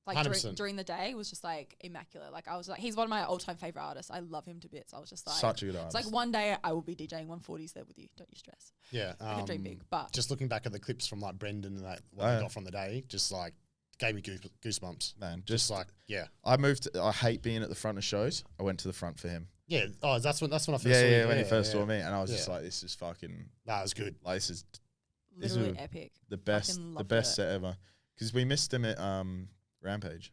like 100%. during the day, was just like immaculate. Like I was like, he's one of my all-time favorite artists. I love him to bits. I was just like, Such a good it's artist. like one day I will be DJing 140s there with you. Don't you stress. Yeah. I can dream big, but Just looking back at the clips from like Brendan and that what Oh, I yeah. got from the day, just like gave me goosebumps. Man, Just like yeah. I hate being at the front of shows. I went to the front for him. Yeah. Oh, that's when I first saw Yeah, you. when he first saw me, and I was Yeah. just like, this is fucking, That was good. like, this is literally is epic. the best, Fucking the loved best it. set ever. Because we missed him at Rampage.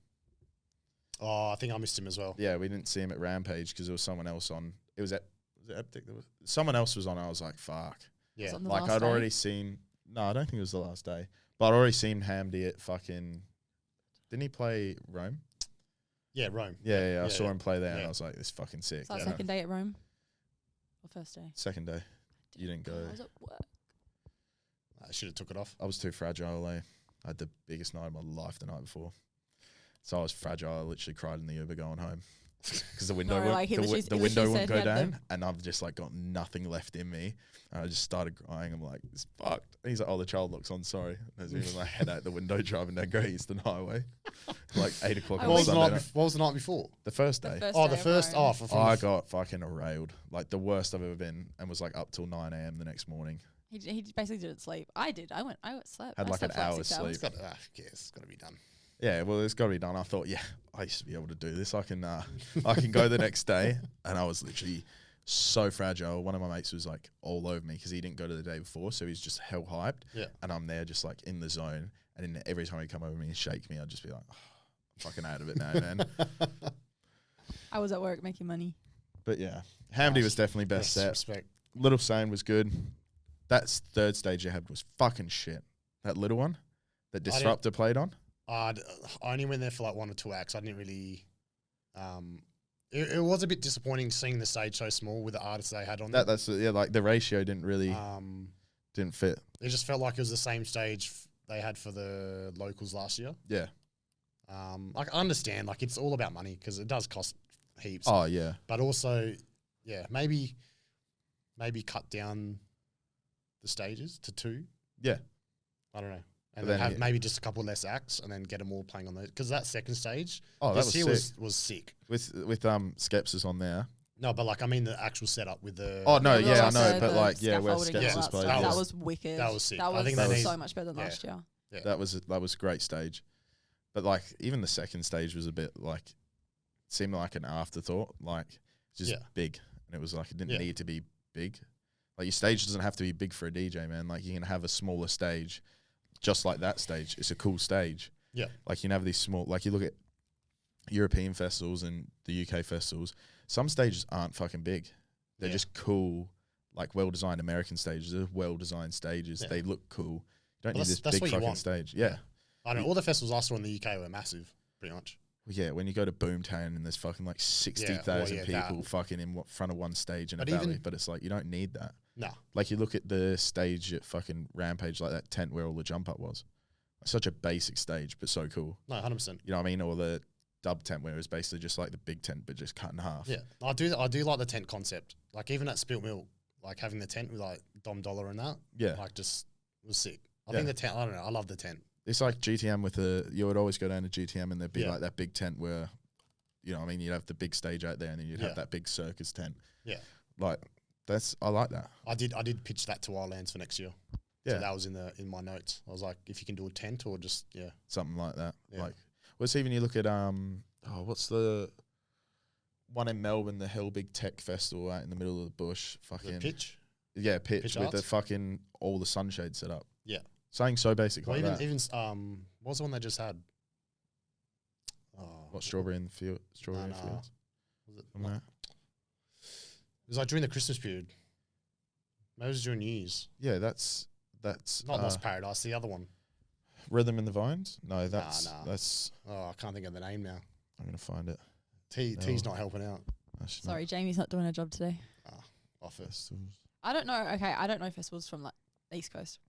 Oh, I think I missed him as well. Yeah, we didn't see him at Rampage because there was someone else on. Was it Eptic? Someone else was on. I was like, fuck. Yeah. Was it on the Like last I'd day? already seen. No, I don't think it was the last day. But I'd already seen Hamdi at fucking. Didn't he play Rome? Yeah, Rome. Yeah. I saw him play there, and Yeah. I was like, this is fucking sick. So Yeah. second day at Rome, or first day? Second day. You didn't go. I was at work. I should have took it off. I was too fragile. I had the biggest night of my life the night before. So I was fragile. I literally cried in the Uber going home because the window No, wouldn't, like he the, literally- the he window literally wouldn't said go he had down, and I've just like got nothing left in me. And I just started crying. I'm like, it's fucked. And he's like, oh, the child looks on. Sorry. There's even my head out the window driving down Great Eastern Highway, like 8 o'clock I on What wish- was, the Sunday night night. what was the night before? The first day. Oh, day the of first. Rome. Oh, I got fucking railed, like the worst I've ever been, and was like up till 9 a.m. the next morning. He basically didn't sleep. I did. I slept. Had I like slept an for hour's 6 hours. It's got. It's got to be done. Yeah, well, it's got to be done. I thought, yeah, I used to be able to do this. I can go the next day, and I was literally so fragile. One of my mates was like all over me because he didn't go to the day before, so he's just hell hyped. Yeah. And I'm there just like in the zone, and then every time he'd come over me and shake me, I'd just be like, oh, I'm fucking out of it now, man. I was at work making money. But yeah, Hamdi Nice. was definitely best set. Respect. Little Sound was good. That third stage you had was fucking shit. That little one that Disruptor played on. I only went there for like 1 or 2 acts. I didn't really. It was a bit disappointing seeing the stage so small with the artists they had on there. That's yeah, like the ratio didn't really didn't fit. It just felt like it was the same stage they had for the locals last year. Yeah. Like I understand, like it's all about money because it does cost heaps. Oh yeah. But also, yeah, maybe cut down the stages to 2. Yeah. I don't know. But And then then have maybe just a couple less acts and then get them all playing on those. Because that second stage Oh, that was this year sick. was sick. With Skepsis on there. No, but like I mean the actual setup with the. Oh no, Yeah, yeah, I like know, the- but the like yeah, where scaffolding and Skepsis all that played. stuff. Yeah. That was wicked. that was sick. That I was think they need- so much better than yeah. last year. Yeah. That was a great stage. But like even the second stage was a bit like seemed like an afterthought, like just Yeah. big. And it was like it didn't Yeah. need to be big. Like your stage doesn't have to be big for a DJ, man. Like you can have a smaller stage just like that stage. It's a cool stage. Yeah. Like you can have these small like you look at European festivals and the UK festivals, some stages aren't fucking big. They're Yeah. just cool, like well designed American stages. They're well designed stages. Yeah. They look cool. You don't Well, need this that's big what you fucking want. stage. Yeah. I don't know. All the festivals I saw in the UK were massive, pretty much. Well, yeah, when you go to Boomtown and there's fucking like 60,000 yeah, people that. fucking in front of one stage in a But valley, even- but it's like you don't need that. No. Like you look at the stage at fucking Rampage, like that tent where all the jump up was. Such a basic stage, but so cool. No, 100%. You know what I mean? Or the dub tent where it was basically just like the big tent, but just cut in half. Yeah. I do like the tent concept. Like even at Spilt Milk, like having the tent with like Dom Dollar and that, Yeah. like just was sick. I Yeah. think the tent, I don't know, I love the tent. It's like GTM with you would always go down to GTM and there'd be Yeah. like that big tent where, you know what I mean? You'd have the big stage out there and then you'd Yeah. have that big circus tent. Yeah. Like, I like that. I did pitch that to Wildlands for next year. Yeah. So that was in my notes. I was like, if you can do a tent or just Something like that. Yeah. Like, well, it's even you look at Oh, what's the one in Melbourne? The Hell Big Tech Festival out in the middle of the bush. Fucking Pitch. yeah, pitch Pitch with Arts? the fucking all the sunshade set up. Yeah. Something so basic Well, like that. even what was the one they just had? Oh, What strawberry in the field? Strawberry in the no. fields. Was it, Something like it was like during the Christmas period. Maybe it was during New Year's. that. Yeah, that's Not Lost Paradise, the other one. Rhythm in the Vines. No, that's nah. that's. Oh, I can't think of the name now. I'm gonna find it. T's not helping out. Actually, Sorry, Jamie's not doing her job today. Office. festivals. I don't know. Okay, I don't know festivals from like the East Coast.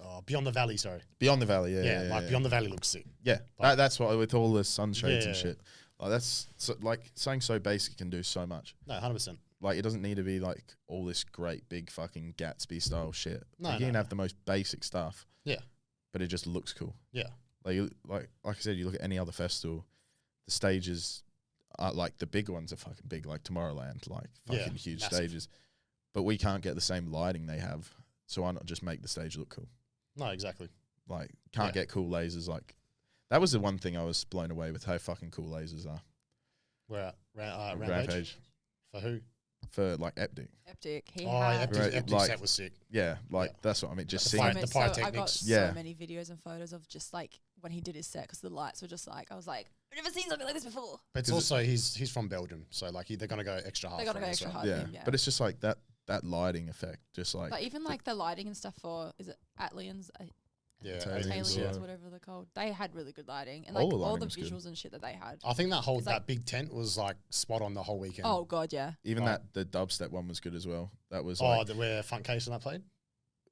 Oh, Beyond the Valley, sorry. Beyond the Valley. Yeah, like Beyond the Valley looks sick. Yeah, that's what with all the sunshades and Yeah. shit. Like that's so, like something so basic can do so much. No, 100%. Like it doesn't need to be like all this great big fucking Gatsby style shit. No, Like, you can no. have the most basic stuff. Yeah. But it just looks cool. Yeah. Like I said, you look at any other festival, the stages are like the big ones are fucking big, like Tomorrowland, like fucking huge massive. stages. But we can't get the same lighting they have, so why not just make the stage look cool? No, exactly. Like can't Yeah. get cool lasers. Like that was the one thing I was blown away with how fucking cool lasers are. We're at Rampage. Rampage For who? for like Eptic. Eptic. He Oh, had Eptic like- set was sick. Yeah, like Yeah. that's what I mean. Just The seeing. fire- so, the so I got pyrotechnics. so Yeah. many videos and photos of just like when he did his set because the lights were just like I was like I've never seen something like this before. But it's 'Cause also he's from Belgium, so like they're gonna go extra hard. They gotta for go him as extra well. hard. Yeah. him, yeah. But it's just like that lighting effect, just like But even like the lighting and stuff for is it Atlians, Yeah, Aliens, Aliens, yeah. whatever they're called. They had really good lighting and All like the all lighting the was good. visuals and shit that they had. I think that It's like- big tent was like spot on the whole weekend. Oh god, yeah. even Like- that the dubstep one was good as well. That was oh, like where Funk Case and I played.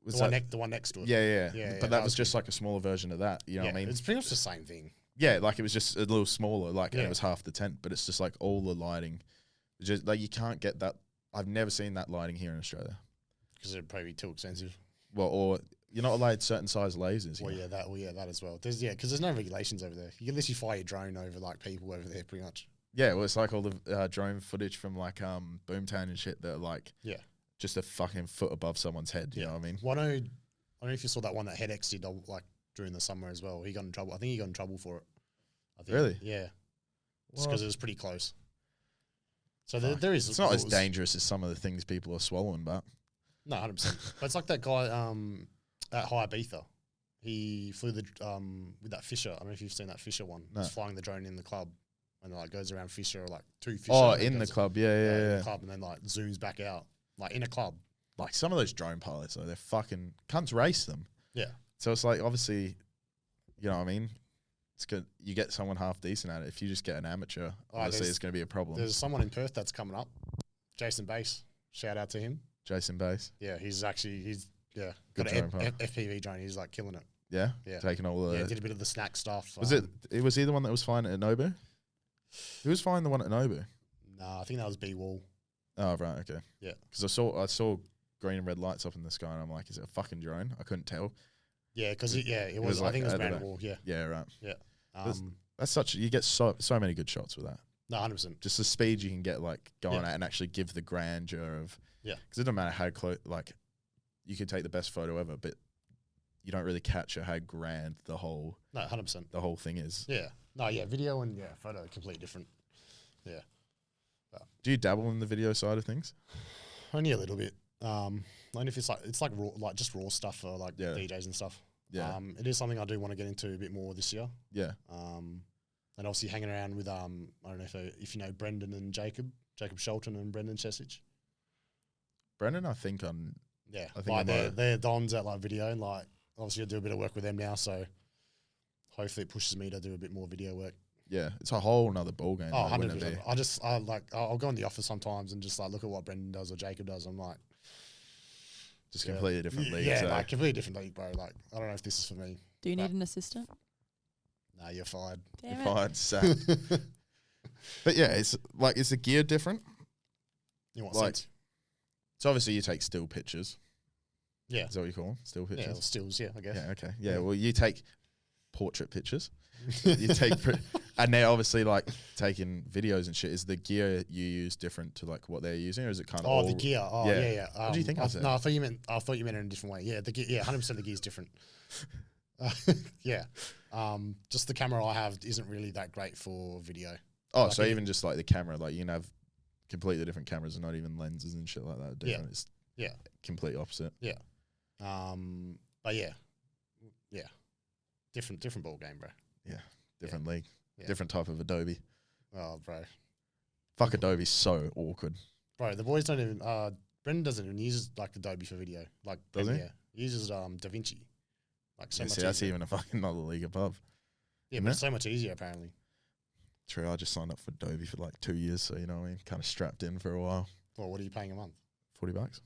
was The that, one next to it. yeah. Yeah, But that that was was just like a smaller version of that. You know what I mean? It's pretty much the same thing. Yeah, like it was just a little smaller, like and Yeah. it was half the tent, but it's just like all the lighting. It's just like you can't get that. I've never seen that lighting here in Australia. Because it'd probably be too expensive. Well, or you're not allowed certain size lasers. Well, here. that as well. Because there's no regulations over there. You can literally fire your drone over like people over there, pretty much. Yeah, well, it's like all the drone footage from like Boomtown and shit that are like just a fucking foot above someone's head. You know what I mean? Well, I don't know if you saw that one that HeadX did like during the summer as well. He got in trouble. I think he got in trouble for it. I think. Really? Yeah. It's What? because it was pretty close. So Fuck. there is. It's not as rules. dangerous as some of the things people are swallowing, but No, 100%. But it's like that guy at High Ibiza. He flew the with that Fisher. I don't know if you've seen that Fisher one. No. He's flying the drone in the club and like goes around Fisher or like two Fisher. oh, and then in the goes- club, in yeah. the club and then like zooms back out like in a club. Like some of those drone pilots, though, they're fucking cunts race them. Yeah. So it's like obviously, you know what I mean. It's good. You get someone half decent at it. If you just get an amateur, obviously there's- it's going to be a problem. There's someone in Perth that's coming up. Jason Bass. Shout out to him. Jason Bass, Yeah, he's got Good an drone pilot. FPV drone. He's like killing it. yeah, Yeah. taking all the. Yeah, did a bit of the snack stuff. Was was he the one that was flying at Nobu? Who was flying the one at Nobu? Nah, I think that was B Wall. Oh right, okay. Yeah. Because I saw green and red lights up in the sky, and I'm like, is it a fucking drone? I couldn't tell. Yeah, because it was was. I like think it was at the Brandon back. Wall. Yeah. Yeah, right. That's- Um, That's such. You get so many good shots with that. no, 100%. Just the speed you can get, like going Yeah. at and actually give the grandeur of. Yeah. Because it doesn't matter how close. Like, you could take the best photo ever, but you don't really capture how grand the whole No, 100%. thing is. Yeah. No, yeah, video and photo completely different. Do you dabble in the video side of things? Only a little bit. Only if it's like raw, like just raw stuff for like Yeah. DJs and stuff. Yeah. It is something I do want to get into a bit more this year. Yeah. And obviously hanging around with I don't know if you know Brendan and Jacob Shelton and Brendan Chesich. Brendan, I think on. Yeah, I think like I might- they're dons at like video and like obviously I do a bit of work with them now, so hopefully it pushes me to do a bit more video work. Yeah, it's a whole nother ball game. Oh, though, wouldn't it 100%. be? I'll go in the office sometimes and just like look at what Brendan does or Jacob does. I'm like, Just yeah. completely different leagues. Yeah, eh? like completely different league, bro. Like I don't know if this is for me. Do you But- need an assistant? Nah, you're fired. Damn If it. I had sat. But yeah, it's like, is the gear different? You want Like, sense? So obviously you take still pictures. Yeah. Is that what you call them? Still Yeah, pictures? well, stills, yeah, I guess. Yeah, okay. Yeah. Yeah, well, you take portrait pictures. You take, and they're obviously like taking videos and shit. Is the gear you use different to like what they're using, or is it kind of Oh, all, the gear. Oh, yeah. yeah. What do you think I said? No, I thought you meant it in a different way. Yeah, the gear. Yeah, 100% the gear's different. Yeah. Just the camera I have isn't really that great for video. Oh, Like so it- even just like the camera, like you can have completely different cameras and not even lenses and shit like that. Different. It's Yeah. complete opposite. But yeah. Different ball game, bro. Different league. Yeah. Different type of Adobe. Oh, bro. Fuck, Adobe's so awkward. Bro, the boys don't even, Brendan doesn't even use like Adobe for video. Like, Does he? Yeah. He uses DaVinci. Like, so Yeah, much see, that's easier. even a fucking another league above. Yeah, isn't but it? it's so much easier, apparently. True, I just signed up for Adobe for like 2 years, so you know what I mean? Kind of strapped in for a while. Well, what are you paying a month? $40.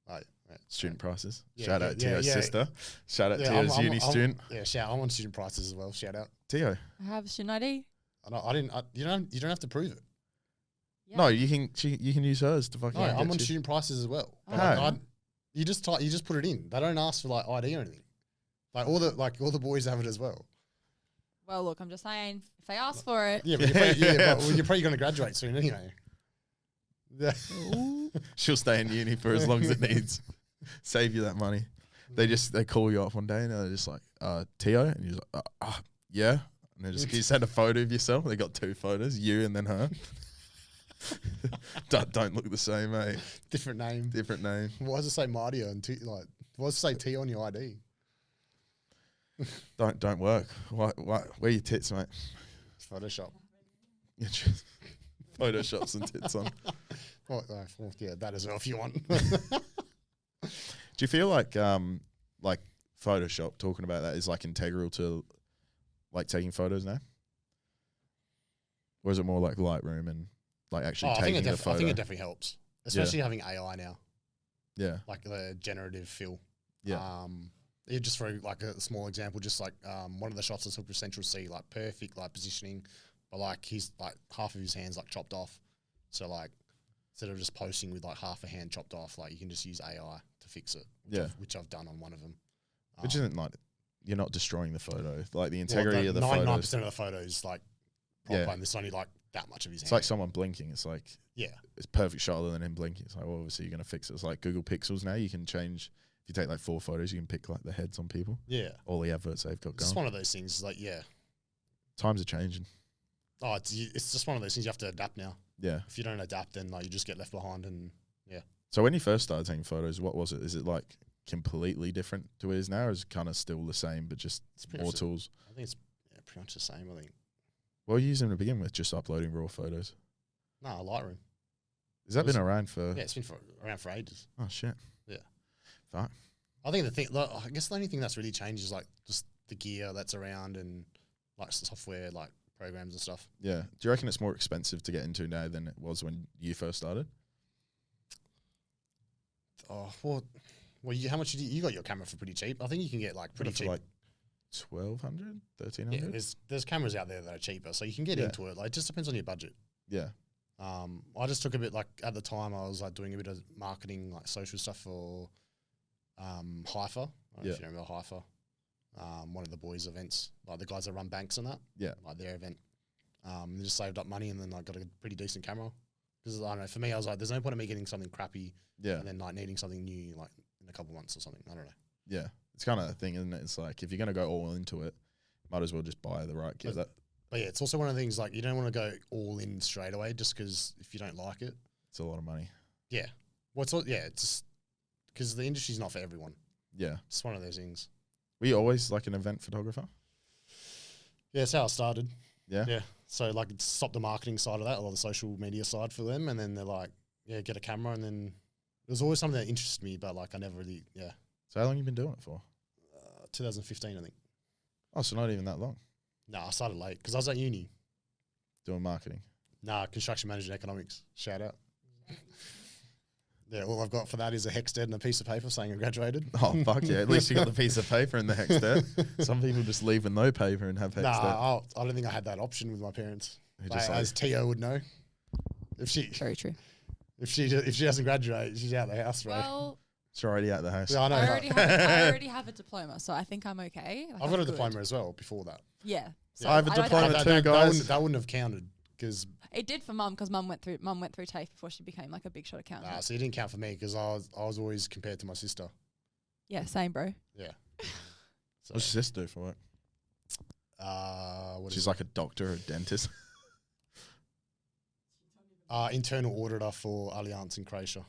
Right. Student prices. Yeah, Shout yeah, out yeah, Tio's yeah. sister. Shout out Yeah, Tio's uni I'm- student. Yeah, I'm on student prices as well. Shout out. Tio. I have a student ID. I didn't. You don't have to prove it. Yeah. No, you can use hers to fucking. No, get I'm on you. student prices as well. Oh, Like, okay. you just put it in. They don't ask for like ID or anything. Like all the boys have it as well. Well, look, I'm just saying, if they ask for it, Yeah, but you're probably going to graduate soon anyway. Yeah. She'll stay in uni for as long as it needs. Save you that money. They call you up one day and they're just like, Tio, and you're like, yeah. And they just you send a photo of yourself. They got 2 photos, you and then her. don't look the same, mate. Different name. Different name. Why does it say Mardio and why does it say T on your ID? Don't work. Why where your tits, mate? It's Photoshop. Yeah, just Photoshop some tits on. Well, yeah, that as well if you want. Do you feel like Photoshop, talking about that, is like integral to like taking photos now? Or is it more like Lightroom and like actually I think taking the photo? I think it definitely helps, especially having AI now, Yeah. like the generative fill. Yeah. Just for like a small example, just like one of the shots I took with Central C, like perfect like positioning, but like he's like half of his hands like chopped off. So like instead of just posting with like half a hand chopped off, like you can just use AI to fix it. Which I've done on one of them. Which isn't like, you're not destroying the photo. Like the integrity of the 99% photos. of the photos like proper, Yeah. and there's only like that much of his It's hand. like someone blinking. It's like, Yeah. it's perfect shot other than him blinking. It's like, well, obviously you're going to fix it. It's like Google Pixels now. You can change, if you take like 4 photos, you can pick like the heads on people. Yeah. All the adverts they've got It's just going. one of those things like, yeah. Times are changing. Oh, it's just one of those things you have to adapt now. Yeah. If you don't adapt, then like you just get left behind. And So when you first started taking photos, what was it? Is it like completely different to what it is now, or is it kind of still the same, but just it's pretty more much tools? I think it's pretty much the same. I think. What were you using to begin with? Just uploading raw photos? No, Lightroom. Has that Was- been around for... Yeah, it's been around for ages. Oh, shit. Yeah. Fuck. I think I guess the only thing that's really changed is like just the gear that's around and like software, like programs and stuff. Yeah. Do you reckon it's more expensive to get into now than it was when you first started? Oh, well, how much you got your camera for pretty cheap? I think you can get like pretty For cheap. like 1,200, Yeah, 1,300? there's cameras out there that are cheaper, so you can get Yeah. into it. Like, it just depends on your budget. Yeah. I just took a bit, like, at the time I was like doing a bit of marketing, like social stuff for Haifa. I don't know if you remember Haifa. One of the boys' events, like the guys that run banks and that. Yeah. Like their event. They just saved up money and then I got a pretty decent camera. Because I don't know, for me, I was like, there's no point in me getting something crappy Yeah. and then like needing something new like in a couple months or something. I don't know. Yeah. It's kind of a thing, isn't it? It's like, if you're going to go all into it, might as well just buy the right kit. But yeah, it's also one of the things like you don't want to go all in straight away just because if you don't like it. It's a lot of money. Yeah. It's because the industry's not for everyone. Yeah. It's one of those things. Were you always like an event photographer? Yeah, that's how I started. Yeah. Yeah. So like stop the marketing side of that or the social media side for them. And then they're like, yeah, get a camera. And then it was always something that interested me, but like I never really, So how long you been doing it for? 2015, I think. Oh, so not even that long. No, I started late because I was at uni. Doing marketing. Nah, construction management economics. Shout out. Yeah, all I've got for that is a Hexted and a piece of paper saying I graduated. Oh, fuck yeah. At least you got the piece of paper in the hex there. Some people just leave with no paper and have hex there. Nah, I don't think I had that option with my parents. Who just As Tio would know. If she Very true. if she doesn't graduate, she's out the house, bro. Well, it's already out the house. Yeah, I know. I already have a diploma, so I think I'm okay. Like, I've got I'm a good. diploma as well before that. Yeah. So I have a diploma That- too, that- guys. That wouldn't have counted because It did for mum because mum went through TAFE before she became like a big shot accountant. so it didn't count for me because I was always compared to my sister. Yeah, same, bro. Yeah. So, What's your sister do for work? She's like a doctor or a dentist. Internal auditor for Allianz in Croatia.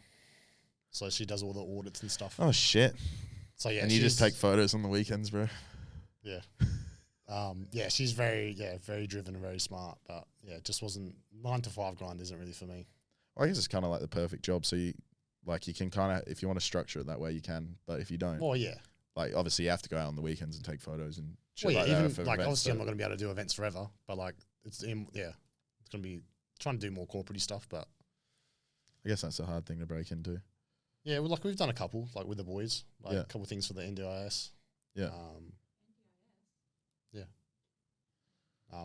So she does all the audits and stuff. Oh shit! So yeah, And you just take photos on the weekends, bro. Yeah. She's very driven and very smart. But yeah, it just wasn't 9 to 5 grind isn't really for me. I guess it's kind of like the perfect job. So you can kind of, if you want to structure it that way, you can. But if you don't, Well, yeah. like obviously you have to go out on the weekends and take photos and shit Well, yeah, like that. even for like events, obviously I'm but not going to be able to do events forever, but like it's going to be trying to do more corporate stuff. But I guess that's a hard thing to break into. yeah, well, like we've done a couple like with the boys, like Yeah. a couple things for the NDIS. Yeah.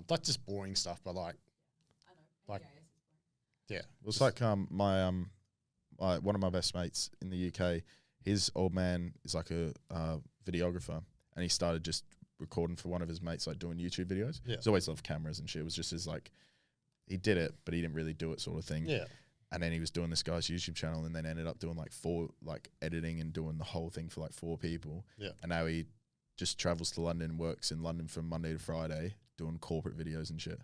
Like just boring stuff, but like yeah, It was like one of my best mates in the UK. His old man is like a videographer, and he started just recording for one of his mates, like doing YouTube videos. Yeah. He's always loved cameras and shit. It was just his like, he did it, but he didn't really do it, sort of thing. yeah, And then he was doing this guy's YouTube channel, and then ended up doing like 4, like editing and doing the whole thing for like 4 people. Yeah. And now he just travels to London and works in London from Monday to Friday doing corporate videos and shit.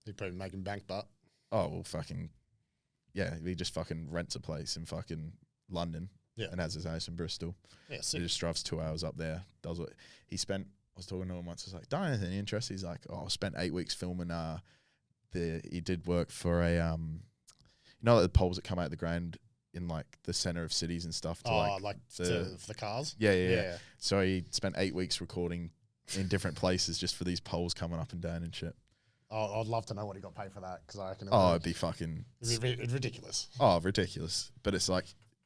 he'd probably making bank, but Oh, well, fucking, yeah, he just fucking rents a place in fucking London. Yeah. And has his house in Bristol. yeah, He sick. just drives 2 hours up there, does what he spent. I was talking to him once, I was like, done anything interesting? He's like, I spent 8 weeks filming, he did work for a, like the poles that come out of the ground in like the center of cities and stuff. To for the cars. Yeah. So he spent 8 weeks recording in different places just for these poles coming up and down and shit. Oh, I'd love to know what he got paid for that because I reckon It'd be fucking, it'd be ridiculous. ridiculous. But it's like,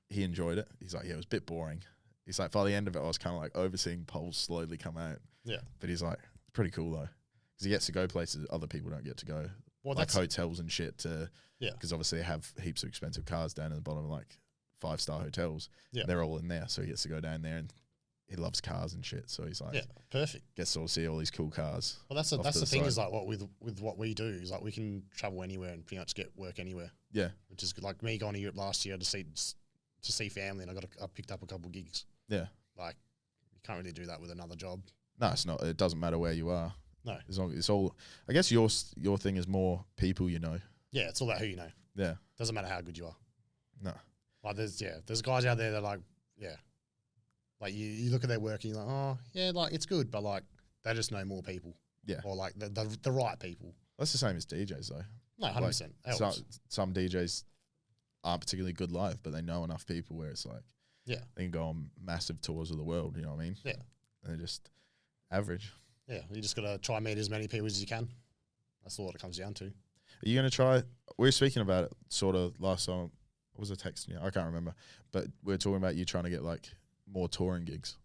he enjoyed it. He's like, yeah, it was a bit boring. He's like, by the end of it, I was kind of like overseeing poles slowly come out. Yeah. But he's like, it's pretty cool though. Because he gets to go places other people don't get to go. Well, Like that's hotels and shit. Yeah. Because obviously they have heaps of expensive cars down at the bottom of like 5-star hotels. Yeah. They're all in there. So he gets to go down there and he loves cars and shit. So he's like, yeah, perfect. gets to all see all these cool cars. Well, that's off the to the thing side. is like what with what we do is like we can travel anywhere and pretty much get work anywhere, Yeah. which is good. Like me going to Europe last year to see family, and I picked up a couple gigs. Yeah. Like you can't really do that with another job. No, it's not. It doesn't matter where you are. No. As long it's all, I guess your thing is more people you know. Yeah, it's all about who you know. Yeah. Doesn't matter how good you are. No. Like there's guys out there that like like you look at their work and you're like, oh yeah, like it's good, but like they just know more people. Yeah. Or like the right people. That's the same as DJs though. No, 100%. Like, some DJs aren't particularly good live, but they know enough people where it's like, Yeah. they can go on massive tours of the world. You know what I mean? Yeah. And they're just average. Yeah, you just gotta try and meet as many people as you can. That's all it comes down to. Are you going to try? We were speaking about it sort of last time. What was I texting you? I can't remember. But we were talking about you trying to get like more touring gigs.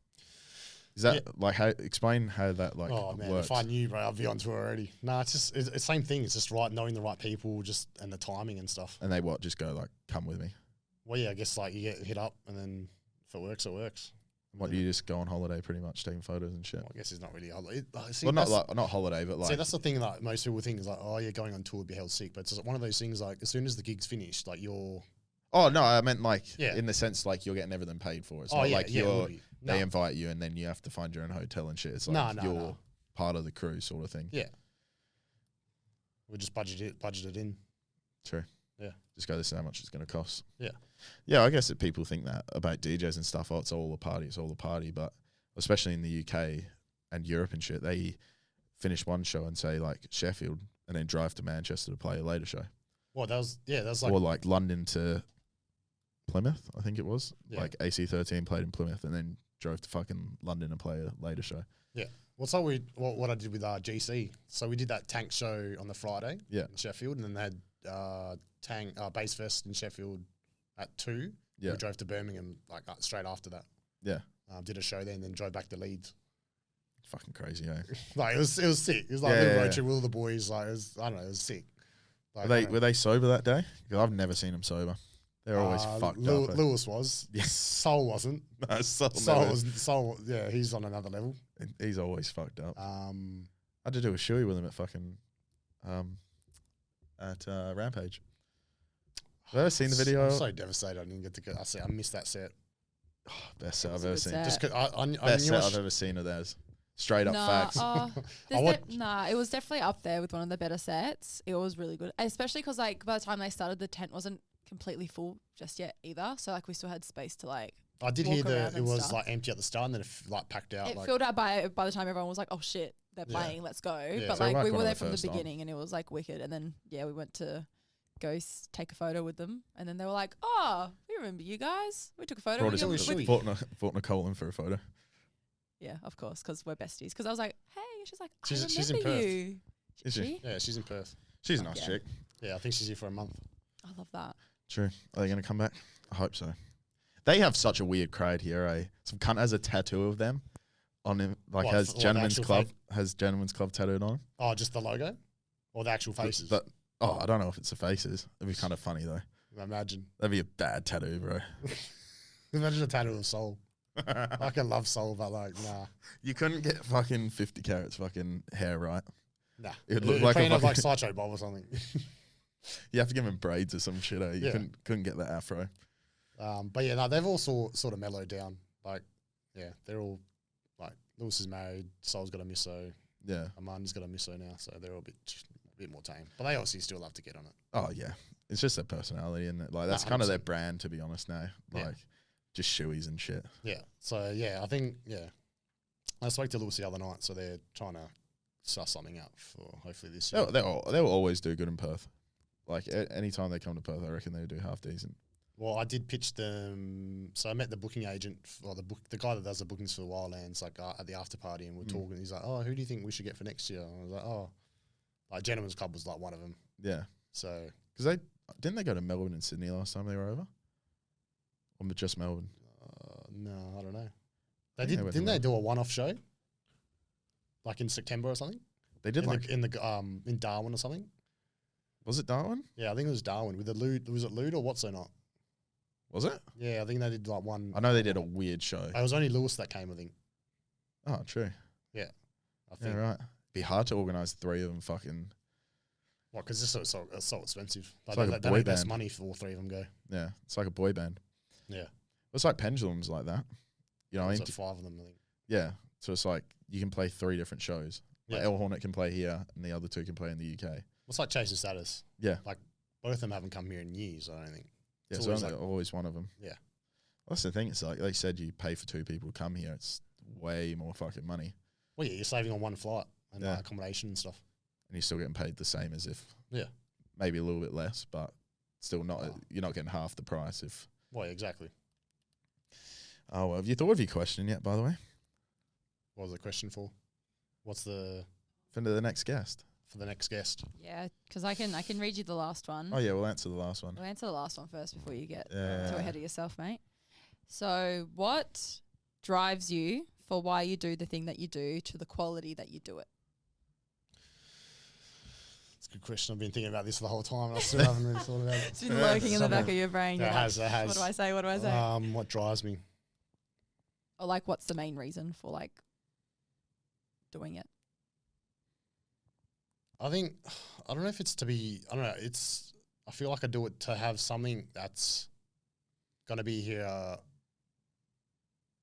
Is that like how? Explain how that like Oh man, works. if I knew, bro, I'd be on tour already. No, it's the same thing. It's just knowing the right people, and the timing and stuff. And they just go like, come with me. Well, yeah, I guess like you get hit up, and then if it works, it works. What, you just go on holiday pretty much, taking photos and shit? Well, I guess it's not really holiday. Well, not holiday, but like. See, that's the thing that most people think is like, oh, yeah, going on tour would be held sick. But it's just one of those things like, as soon as the gig's finished, like you're. Oh no, I meant like Yeah. in the sense like you're getting everything paid for. It's Oh not yeah, like yeah, it you're. would be. They No. invite you and then you have to find your own hotel and shit. It's like No, you're no. part of the crew sort of thing. Yeah. We just budget it in. True. Yeah. Just go, this is how much it's going to cost. Yeah. Yeah, I guess that people think that about DJs and stuff. Oh, it's all a party. But especially in the UK and Europe and shit, they finish one show and say like Sheffield and then drive to Manchester to play a later show. Well, that was like. Or like London to Plymouth, I think it was. Yeah. Like AC13 played in Plymouth and then drove to fucking London and play a later show. Well, so what I did with GC. So we did that tank show on the Friday Yeah. in Sheffield, and then they had Bass Fest in Sheffield at 2. Yeah. We drove to Birmingham like straight after that. Yeah. Did a show there and then drove back to Leeds. It's fucking crazy, eh? Like it was sick. It was like a little road trip with all the boys. Like it was sick. Like, Were they sober that day? Because I've never seen them sober. They're always fucked up. Lewis was. Yeah. Soul wasn't. No, Soul. Yeah, he's on another level. He's always fucked up. Um, I had to do a shoey with him at fucking Rampage. Have you ever seen the video? I'm so devastated I didn't get to go. I missed that set. Best set It was I've a ever good seen. set. Just 'cause I Best knew set I've ever seen of theirs. Straight up facts. It was definitely up there with one of the better sets. It was really good, especially because like by the time they started, the tent wasn't completely full just yet either. So like we still had space to like. I did walk hear around it and was stuff. like empty at the start and then it like packed out. It Like, filled out by the time everyone was like, "Oh shit, they're Yeah. playing, let's go." Yeah. But So like like we one were of there the from the first time. beginning, and it was like wicked. And then we went to go take a photo with them, and then they were like, "Oh, we remember you guys. We took a photo." Brought with us you." Sweet. Fought Nicole in for a photo. Yeah, of course, because we're besties. Because I was like, "Hey," she's like, She's "I in remember Perth. you." Is she? yeah, she's in Perth. She's a Fuck nice yeah. chick. Yeah, I think she's here for a month. I love that. True. Are they going to come back? I hope so. They have such a weird crowd here, eh? Some cunt has a tattoo of them on him, like What, has for- what, the Gentleman's actual Club, has Gentleman's Club tattooed on him. Oh, just the logo? Or the actual faces? But I don't know if it's the faces. It'd be kind of funny though. Imagine. That'd be a bad tattoo, bro. Imagine a tattoo of soul. I can love soul, but like, nah. You couldn't get fucking 50 carats fucking hair right. Nah. It'd look like a Kind of like fucking- Sideshow Bob or something. You have to give him braids or some shit, eh? You Yeah. couldn't get that afro. But yeah, no, they've all sort of mellowed down. Like, yeah, they're all like, Lewis is married, Soul's got a misso, Yeah. Amanda's got a misso now, so they're all a bit more tame. But they obviously still love to get on it. Oh yeah. It's just their personality, and like that's Nah, kind of their 100%. brand, to be honest. Now, Yeah. like just shoeies and shit. Yeah. So yeah, I think I spoke to Lewis the other night, so they're trying to suss something out for hopefully this year. They'll always do good in Perth. Like anytime they come to Perth, I reckon they do half decent. Well, I did pitch them. So I met the booking agent, or the guy that does the bookings for the Wildlands, like at the after party, and we're talking. He's like, "Oh, who do you think we should get for next year?" And I was like, "Oh, like Gentleman's Club was like one of them." Yeah, So because didn't they go to Melbourne and Sydney last time they were over, or just Melbourne? no, I don't know. I They think did. they went Didn't to they do a one-off show, like in September or something? They did In Darwin or something. was it Darwin? Yeah, I think it was Darwin with the Lude. Was it Lude or What's So Not? Was it? Yeah, I think they did like one. I know they did a weird show. It was only Lewis that came, I think. Oh, true. I Yeah, think. right. Be hard to organise 3 of them. Fucking What? Because it's so expensive. It's Like, like a they boy make less band. money for all 3 of them go. yeah, it's like a boy band. Yeah. It's like pendulums like that. You know what I There's mean? like 5 of them, I think. Yeah. So it's like you can play 3 different shows. Like Yeah. El Hornet can play here, and the other 2 can play in the UK. It's like Chasing Status. Yeah. Like both of them haven't come here in years, I don't think. Yeah, It's so always always one of them. Yeah. That's the thing. It's like they said, you pay for 2 people to come here. It's way more fucking money, Well, yeah, you're saving on one flight and Yeah. like accommodation and stuff. and you're still getting paid the same as if, Yeah. maybe a little bit less, but still not. Oh. You're not getting half the price. If Well, yeah, exactly. well, have you thought of your question yet? By the way, What was the question for? What's the for the next guest. for the next guest? Yeah, because I can read you the last one. Oh yeah, we'll answer the last one. We'll answer the last one first before you get Yeah. too ahead of yourself, mate. So, what drives you for why you do the thing that you do to the quality that you do it? It's a good question. I've been thinking about this the whole time and I still haven't really thought about it. It's been lurking in the back of your brain. It You're has, like, it has. What do I say? What do I say? What drives me? Or like, what's the main reason for like doing it? I think, I don't know if it's to be, I don't know, I feel like I do it to have something that's going to be here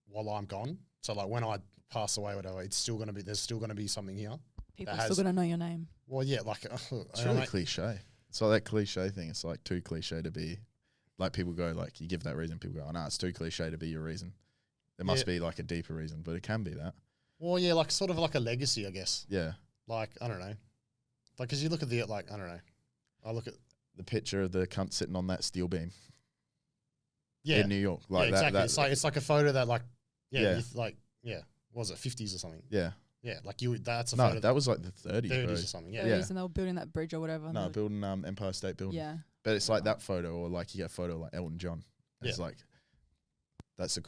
while I'm gone. So like when I pass away, whatever, it's still going to be, there's still going to be something here. People That still has- gonna know your name. Well, yeah, like, It's really cliche. It's like that cliche thing. It's like too cliche to be. Like people go like, you give that reason, people go, oh no, it's too cliche to be your reason. There must be like a deeper reason, but it can be that. well, yeah, like sort of like a legacy, I guess. Yeah. Like, I don't know. Like, cause you look at the, like, I don't know. I look at, The picture of the cunt sitting on that steel beam yeah, in New York. Like yeah, exactly. that. It's like a photo that like, yeah, Yeah. like, yeah, what was it 50s or something? Yeah. Yeah, like that's a No, photo that was like the 30s, 30s bro. or something. Yeah. Yeah. Yeah. And they were building that bridge or whatever. and No, they were- building Empire State Building. yeah. But it's like that photo, or like you get a photo of like Elton John. And It's Yeah. like, that's a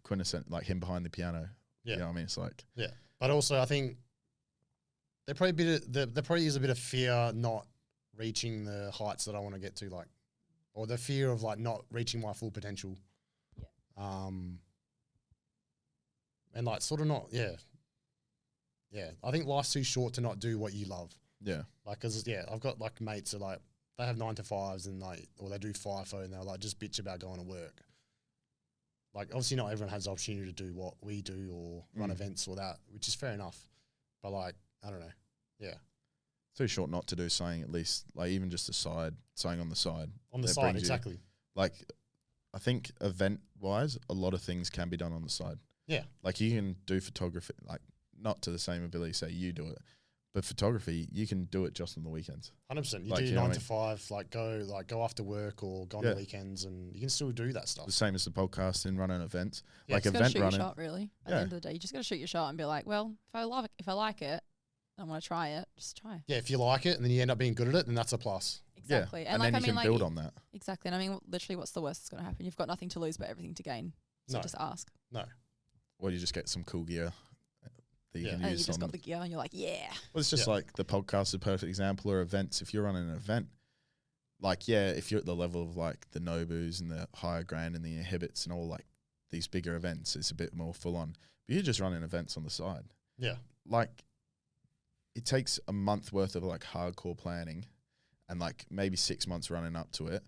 quintessent, like him behind the piano. Yeah. You know what I mean? It's like, But also, I think there probably is a bit of fear not reaching the heights that I want to get to, like, or the fear of like not reaching my full potential. Yeah. And like sort of not, yeah. I think life's too short to not do what you love. yeah. Like, cause yeah, I've got like mates that like they have 9 to 5s and like, or they do FIFO and they're like just bitch about going to work. like obviously not everyone has the opportunity to do what we do or run events or that, which is fair enough. But like, I don't know. Yeah. Too short not to do something at least, like even just something on the side. On the that side, brings you- exactly. like, I think event-wise, a lot of things can be done on the side. Yeah. Like you can do photography, like not to the same ability, say you do it, but photography, you can do it just on the weekends. 100%. You Like, do you know 9 what I to 5, go after work or go on the weekends, and you can still do that stuff. The same as the podcast and running events. Yeah, Like You just gotta event shoot running. your shot, really. At the end of the day, you just gotta shoot your shot and be like, well, if I like it, I want to try it. Just try. Yeah, if you like it and then you end up being good at it, then that's a plus. Exactly. Yeah. And then you can build on that. Exactly. And I mean, literally, what's the worst that's going to happen? You've got nothing to lose but everything to gain. So No. just ask. No. Or you just get some cool gear that you Yeah. can And you use just on. got the gear and you're like, yeah. Well, it's just like the podcast is a perfect example, or events. If you're running an event, like, yeah, if you're at the level of like the Nobus and the higher grand and the inhibits and all like these bigger events, it's a bit more full on. But you're just running events on the side. Yeah. Like, it takes a month worth of like hardcore planning and like maybe 6 months running up to it.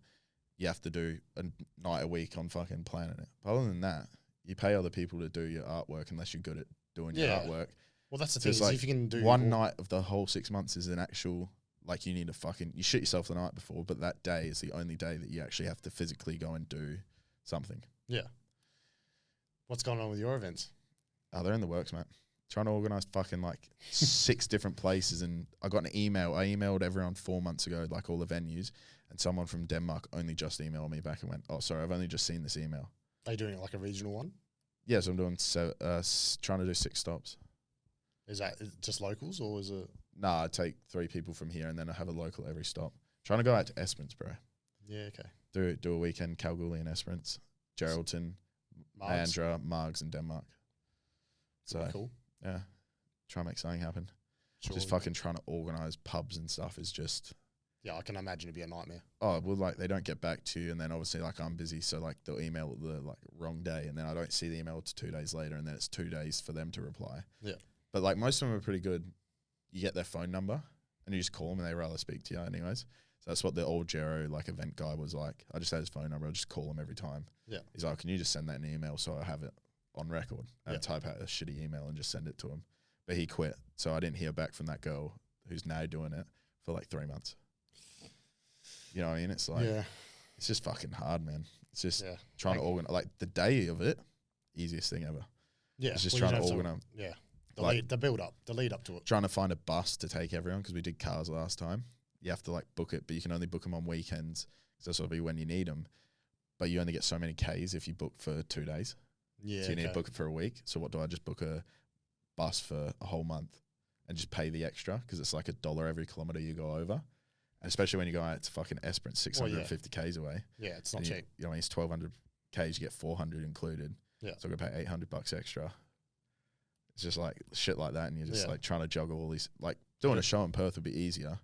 You have to do a night a week on fucking planning it. But other than that, you pay other people to do your artwork unless you're good at doing your artwork. Well, that's the So thing. it's Is like if you can do one night of the whole 6 months is an actual, like, you need to fucking, you shit yourself the night before, but that day is the only day that you actually have to physically go and do something. Yeah. What's going on with your events? Oh, they're in the works, mate. Trying to organise fucking like 6 different places, and I got an email. I emailed everyone 4 months ago, like all the venues, and someone from Denmark only just emailed me back and went, "Oh, sorry, I've only just seen this email." Are you doing it like a regional one? Yeah, so I'm doing trying to do 6 stops. Is it just locals or is it? Nah, I take 3 people from here, and then I have a local at every stop. Trying to go out to Esperance, bro. Yeah, okay. Do a weekend, Kalgoorlie and Esperance, Geraldton, Andra, Margs, and Denmark. So cool. yeah, try and make something happen. Sure. Just fucking trying to organise pubs and stuff is just. Yeah, I can imagine it'd be a nightmare. Oh, well, like, they don't get back to you, and then obviously, like, I'm busy, so, like, they'll email the, like, wrong day, and then I don't see the email to 2 days later, and then it's 2 days for them to reply. Yeah. But, like, most of them are pretty good. You get their phone number, and you just call them, and they rather speak to you anyways. So that's what the old Gero, like, event guy was like. I just had his phone number. I just call him every time. Yeah. He's like, can you just send that in an email so I have it on record? And Yeah. type out a shitty email and just send it to him. But he quit, so I didn't hear back from that girl who's now doing it for, like, 3 months. You know what I mean? It's like, it's just fucking hard, man. It's just trying to organize, like, the day of it, easiest thing ever. Yeah. It's just trying to organize. Yeah. The build up, the lead up to it. Trying to find a bus to take everyone, because we did cars last time. You have to, like, book it, but you can only book them on weekends, because that's will be when you need them. But you only get so many Ks if you book for 2 days. Yeah. So you need to book it for a week. So what do I just book a bus for a whole month and just pay the extra, because it's like $1 every kilometre you go over. And especially when you go out to fucking Esperance, 650 Ks away. Yeah, it's not And cheap. You know, it's 1,200 Ks, you get 400 included. Yeah. So I'm going to pay $800 extra. It's just like shit like that, and you're just like trying to juggle all these. Like, doing a show in Perth would be easier.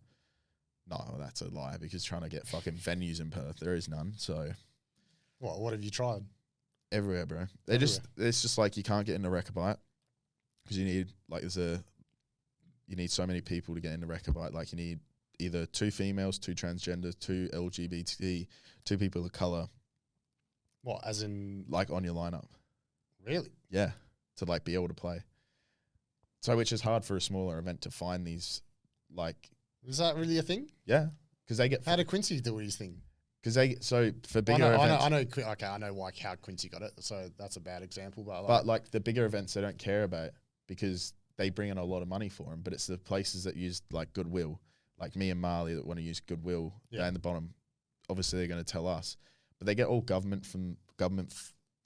No, that's a lie, because trying to get fucking venues in Perth, there is none. So What have you tried? everywhere, bro. It's just like you can't get into Rechabite, because you need, like, you need so many people to get into Rechabite. Like, you need either 2 females, 2 transgender, 2 LGBT, 2 people of colour. What, as in? Like, on your lineup. Really? Yeah, to, like, be able to play. So, which is hard for a smaller event to find these, like. Is that really a thing? Yeah, because they get. How did Quincy do his thing? Because so for bigger events. I know. Okay, I know why how Quincy got it. So that's a bad example, but like the bigger events, they don't care about, because they bring in a lot of money for them. But it's the places that use, like, Goodwill, like me and Marley, that want to use Goodwill down the bottom. Obviously, they're going to tell us, but they get all government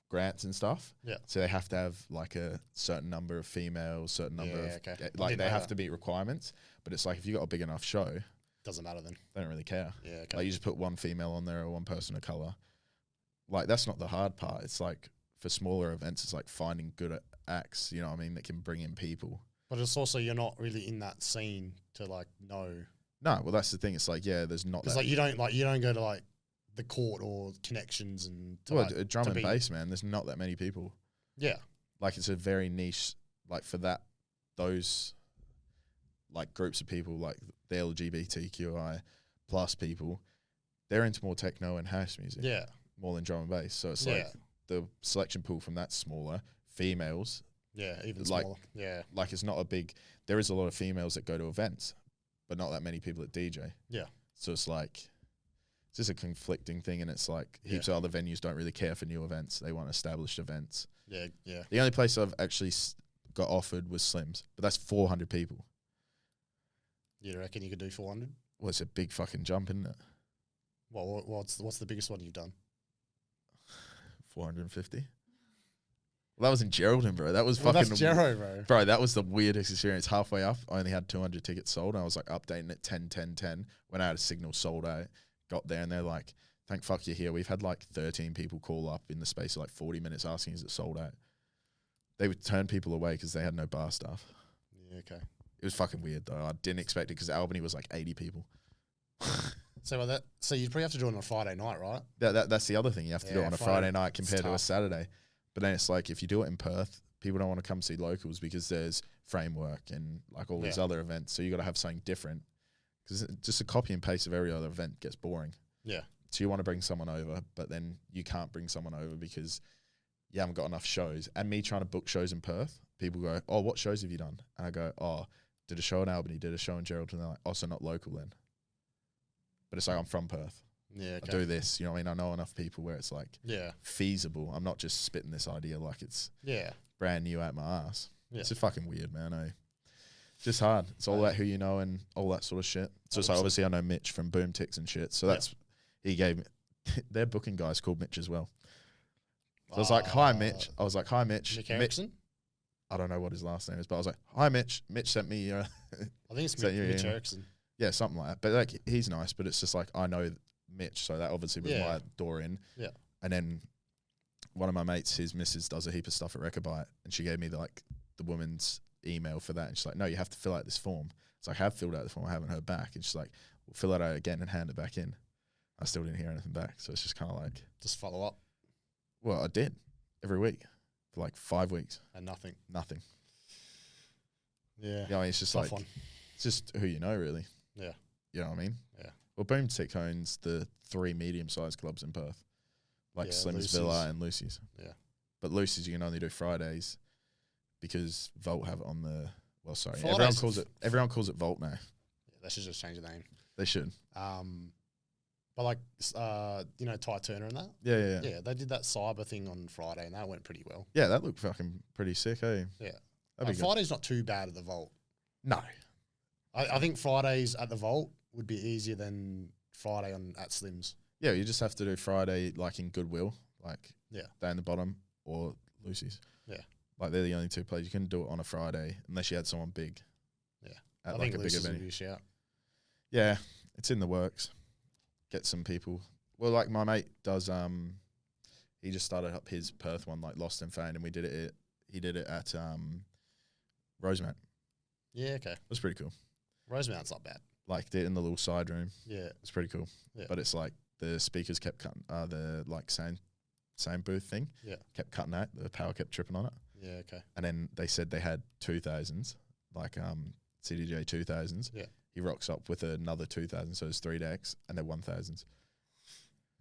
grants and stuff. Yeah. So they have to have, like, a certain number of females, certain number of like they have to meet requirements. But it's like, if you got a big enough show, doesn't matter then. they don't really care. Yeah. Okay. Like, you just put 1 female on there or 1 person of color. Like, that's not the hard part. It's like, for smaller events, it's like finding good acts, you know what I mean, that can bring in people. But it's also, you're not really in that scene to, like, know. No, well, that's the thing. It's like, there's not that. It's like you don't go to, like, the court or connections and to, Well, like, a drum and bass, man, there's not that many people. Yeah. Like, it's a very niche, like, for those, like, groups of people, like the LGBTQI plus people, they're into more techno and house music. Yeah. More than drum and bass. So it's like, the selection pool from that's smaller. Females, Yeah, even Like- smaller. Yeah. like it's not a big. There is a lot of females that go to events, but not that many people that DJ. Yeah. So it's like, it's just a conflicting thing, and it's like heaps Yeah. of other venues don't really care for new events. They want established events. Yeah. Yeah. The only place I've actually got offered was Slim's, but that's 400 people. You reckon you could do 400? Well, it's a big fucking jump, isn't it? What's the biggest one you've done? 450. Well, that was in Geraldton, bro. That was Well, fucking. that's Jero, bro. Bro, that was the weirdest experience. Halfway up, I only had 200 tickets sold. And I was like updating it 10, 10, 10. When I had a signal sold out, got there and they're like, thank fuck you're here. We've had like 13 people call up in the space of like 40 minutes asking is it sold out. They would turn people away because they had no bar staff. Yeah, okay. It was fucking weird though. I didn't expect it because Albany was like 80 people. So you'd probably have to do it on a Friday night, right? That's the other thing. You have to do it Yeah, on a Friday. Friday night compared to a tough. Saturday. But then it's like if you do it in Perth, people don't want to come see locals because there's framework and like all these Yeah. other events. So you got to have something different because just a copy and paste of every other event gets boring. Yeah. So you want to bring someone over, but then you can't bring someone over because you haven't got enough shows. And me trying to book shows in Perth, people go, oh, what shows have you done? And I go, oh, did a show in Albany, did a show in Geraldton. And they're like, oh, so not local then. But it's like, I'm from Perth. Yeah, I okay. do this. You know what I mean? I know enough people where it's like Yeah. feasible. I'm not just spitting this idea like it's Yeah. brand new out my ass. Yeah. It's just fucking weird, man. Just hard. It's all about who you know and all that sort of shit. So it's like 100%. obviously I know Mitch from Boom Ticks and shit. So that's he gave me their booking guy's called Mitch as well. So I was like, hi Mitch. I was like, hi Mitch. Nick Erickson? I don't know what his last name is, but I was like, hi Mitch. Mitch sent me I think it's Is that you, Mitch yeah? Erickson. yeah, something like that. But like he's nice, but it's just like I know Mitch, so that obviously was Yeah. my door in. Yeah. And then one of my mates, his missus does a heap of stuff at Rechabite, and she gave me the woman's email for that, and she's like, no, you have to fill out this form. So I have filled out the form, I haven't heard back, and she's like, well, fill it out again and hand it back in. I still didn't hear anything back, so it's just kind of like, Just follow up well, I did every week for like 5 weeks, and nothing. nothing. Yeah. You know, it's just Tough like one. it's just who you know, really. Yeah. You know what I mean? Yeah. Well, Boom Tick owns the 3 medium-sized clubs in Perth, like Yeah, Slim's Lucy's. Villa and Lucy's. Yeah. But Lucy's you can only do Fridays because Volt have it on the. Well, sorry, Fridays- everyone calls it Volt now. Yeah, they should just change the name. They should. But like, Ty Turner and that. Yeah. Yeah, they did that cyber thing on Friday, and that went pretty well. Yeah, that looked fucking pretty sick, eh? Yeah. That'd be good. Friday's not too bad at the Vault. No. I think Fridays at the Vault would be easier than Friday at Slim's. Yeah, you just have to do Friday like in Goodwill, like Yeah. down the bottom, or Lucy's. Yeah. Like they're the only two places you can do it on a Friday unless you had someone big. Yeah. At I like think a bigger Lucy's would venue. be a shout. Yeah, it's in the works. Get some people. Well, like my mate does. He just started up his Perth one, like Lost and Found, and we did it. He did it at Rosemount. Yeah, okay. It was pretty cool. Rosemount's not bad. Like did it in the little side room. Yeah. It's pretty cool. Yeah. But it's like the speakers kept cutting. The like sound booth thing. Yeah. Kept cutting out. The power kept tripping on it. Yeah, okay. And then they said they had 2000s, like CDJ 2000s. Yeah. He rocks up with another 2000, so it's 3 decks, and they're 1000s.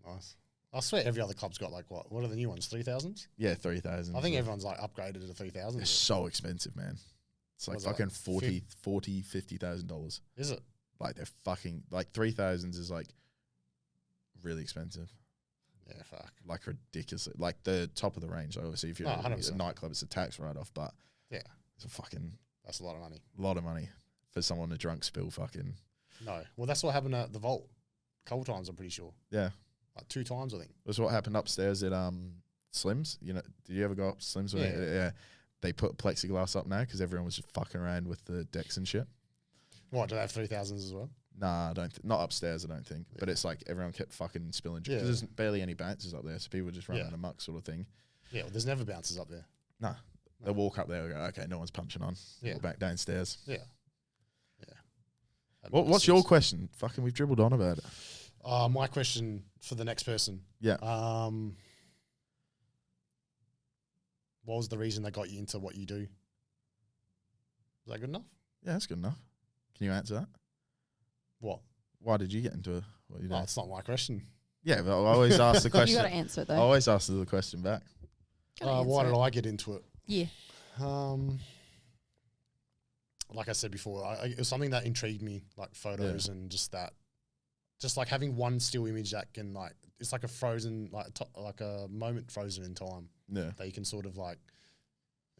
Nice. I swear every other club's got like what? What are the new ones? 3000s? Yeah, 3000s. I think everyone's like upgraded to 3000s. They're so expensive, man. It's like What's that, fucking like $50,000. Is it? Like they're fucking like 3000s is like really expensive, Yeah, fuck. like ridiculously. Like the top of the range. Obviously, if you're No, at a 100%. nightclub, it's a tax write off, but Yeah. it's a fucking That's a lot of money. lot of money for someone to drunk spill fucking. No. Well, that's what happened at the Vault. A couple times, I'm pretty sure. Yeah, Like 2 times, I think. that's what happened upstairs at Slim's. You know, did you ever go up Slim's? Yeah. They put plexiglass up now because everyone was just fucking around with the decks and shit. What, do they have 3000s as well? Nah, I don't. Not upstairs, I don't think. But it's like everyone kept fucking spilling because Yeah. there's barely any bouncers up there, so people just run Yeah. out of muck sort of thing. Yeah, well, there's never bouncers up there. Nah, they'll walk up there and go, okay, no one's punching on. Yeah. Walk back downstairs. Yeah. Yeah. That What, makes what's your sense. question? Fucking, we've dribbled on about it. My question for the next person. Yeah. What was the reason they got you into what you do? Is that good enough? Yeah, that's good enough. Can you answer that? What? Why did you get into what you do? Oh, it's not my question. Yeah, but I always ask the You question. got to answer it I though. always ask the question back. Why did I get into it? Yeah. Like I said before, it was something that intrigued me, like photos and just like having one still image that can like, it's like a frozen, like a moment frozen in time. Yeah. That you can sort of like,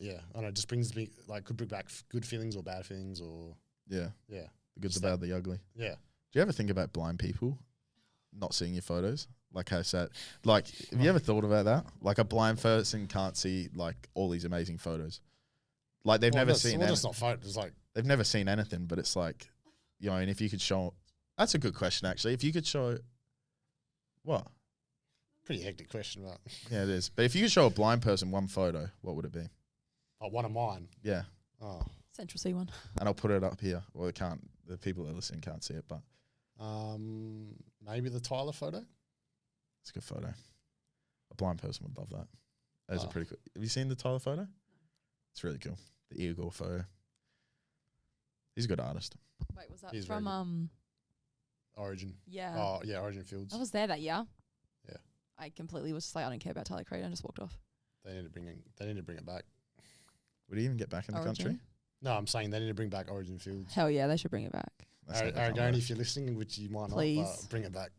I don't know, just brings me like, could bring back good feelings or bad feelings or. Yeah. Yeah. The good, the bad, the ugly. Yeah. Do you ever think about blind people not seeing your photos? Like how sad. Like, have you ever thought about that? Like a blind person can't see like all these amazing photos. Like they've never seen. Well, that's not photos. Like they've never seen anything, but it's like, you know, and if you could show, that's a good question actually. If you could show, what? Pretty hectic question, but yeah, it is. But if you could show a blind person one photo, what would it be? oh, one of mine. Yeah, Oh, Central C one. and I'll put it up here. Well, it can't. The people that are listening can't see it, but maybe the Tyler photo. it's a good photo. A blind person would love that. That is a Oh. pretty cool. Have you seen the Tyler photo? It's really cool. The Igor photo. He's a good artist. Wait, was that He's very from Origin. Yeah. Oh yeah, Origin Fields. I was there that year. Yeah. I completely was just like, I don't care about Tyler Creed. I just walked off. They need to bring it back. Would he even get back in the Origin? country? No, I'm saying they need to bring back Origin Fields. Hell yeah, they should bring it back. That's not gonna come Aragoni, back. if you're listening, which you might Please. not, but bring it back.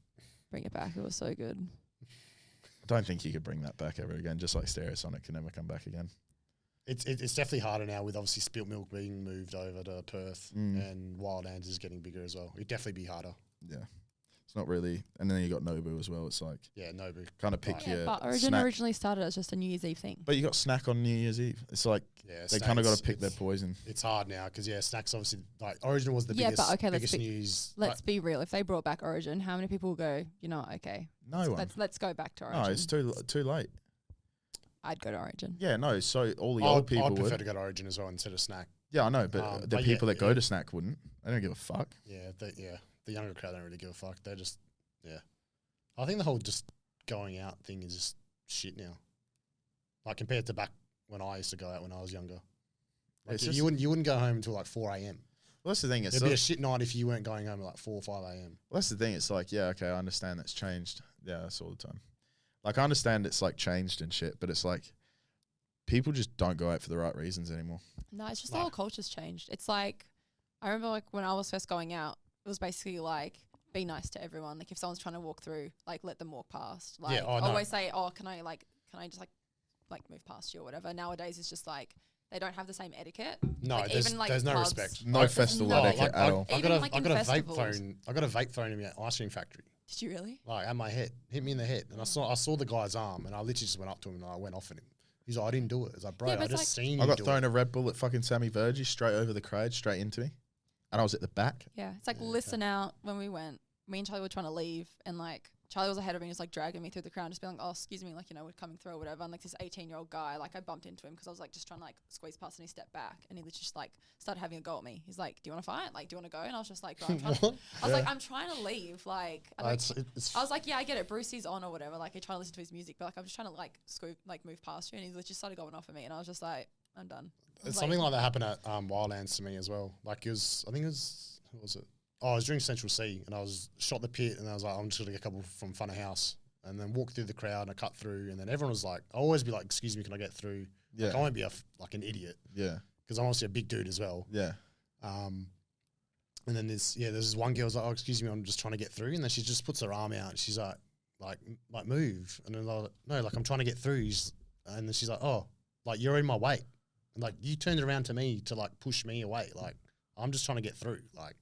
Bring it back. It was so good. I don't think you could bring that back ever again. Just like Stereosonic can never come back again. It's definitely harder now with obviously Spilt Milk being moved over to Perth and Wildlands is getting bigger as well. It'd definitely be harder. Yeah, it's not really. And then you got Nobu as well. It's like Yeah, Nobu. kind of pick Right. your But Origin snack. originally started as just a New Year's Eve thing. But you got Snack on New Year's Eve. It's like Yeah, they kind of got to pick their poison. It's hard now because Snacks obviously like Origin was the Yeah, biggest, but okay, let's biggest be- news. Let's be real. If they brought back Origin, how many people will go, you know, okay, No one. let's go back to Origin. No, it's too late. I'd go to Origin. Yeah, no. So all the I'd old people prefer would. to go to Origin as well instead of Snack. Yeah, I know, but the but people yeah, that go to Snack wouldn't. They don't give a fuck. Yeah, the younger crowd don't really give a fuck. They're just I think the whole just going out thing is just shit now. Like compared to back when I used to go out when I was younger. Like It's you wouldn't go home until like 4 a.m. Well, that's the thing. It's It'd be a shit night if you weren't going home at like 4 or 5 a.m. Well, that's the thing. It's like, yeah, okay, I understand that's changed. Yeah, that's all the time. Like, I understand it's like changed and shit, but it's like people just don't go out for the right reasons anymore. No, it's just No. the whole culture's changed. It's like, I remember like when I was first going out, it was basically like, be nice to everyone. Like if someone's trying to walk through, like let them walk past. Like oh, no. always say, oh, can I just like move past you or whatever. Nowadays it's just like they don't have the same etiquette. No, Like, there's, even, like, there's no clubs. respect. No festival no, etiquette at all. I Even, got a, like, I in got a vape festivals. phone. I got a vape phone in the ice cream factory. Did you really? Like at my head, hit me in the head, and I saw the guy's arm, and I literally just went up to him and I went off at him. He's like, I didn't do it. I was like, bro, Yeah, but I it's just like- seen you I got do thrown it. a Red Bull at fucking Sammy Verge straight over the crowd, straight into me. And I was at the back. Yeah. It's like Yeah, listen out when we went. Me and Charlie were trying to leave and like Charlie was ahead of me, just like dragging me through the crowd, just being like, oh, excuse me, like, you know, we're coming through or whatever. And like this 18-year-old guy, like I bumped into him because I was like just trying to like squeeze past and he stepped back and he literally just like started having a go at me. He's like, do you want to fight? Like, do you want to go? And I was just like, bro, I'm trying to, What? I was like, I'm trying to leave. Like, and, like, It's I was like, yeah, I get it. Brucey's on or whatever. Like, I try to listen to his music, but like, I'm just trying to like move past you. And he's just started going off at me. And I was just like, I'm done. I was something like that happened at Wildlands to me as well. Like it was, I think it was, who was it? Oh, I was during Central C and I was shot the pit and I was like, I'm just gonna get a couple from front of house and then walk through the crowd and I cut through and then everyone was like, I always be like, excuse me, can I get through? Yeah. Like, I won't be like an idiot Yeah. because I'm obviously a big dude as well. Yeah. And then there's this one girl's like, oh, excuse me, I'm just trying to get through. And then she just puts her arm out and she's like move. And then I was like, no, like I'm trying to get through. And then she's like, oh, like you're in my way. And like you turned around to me to like push me away. Like I'm just trying to get through. Like,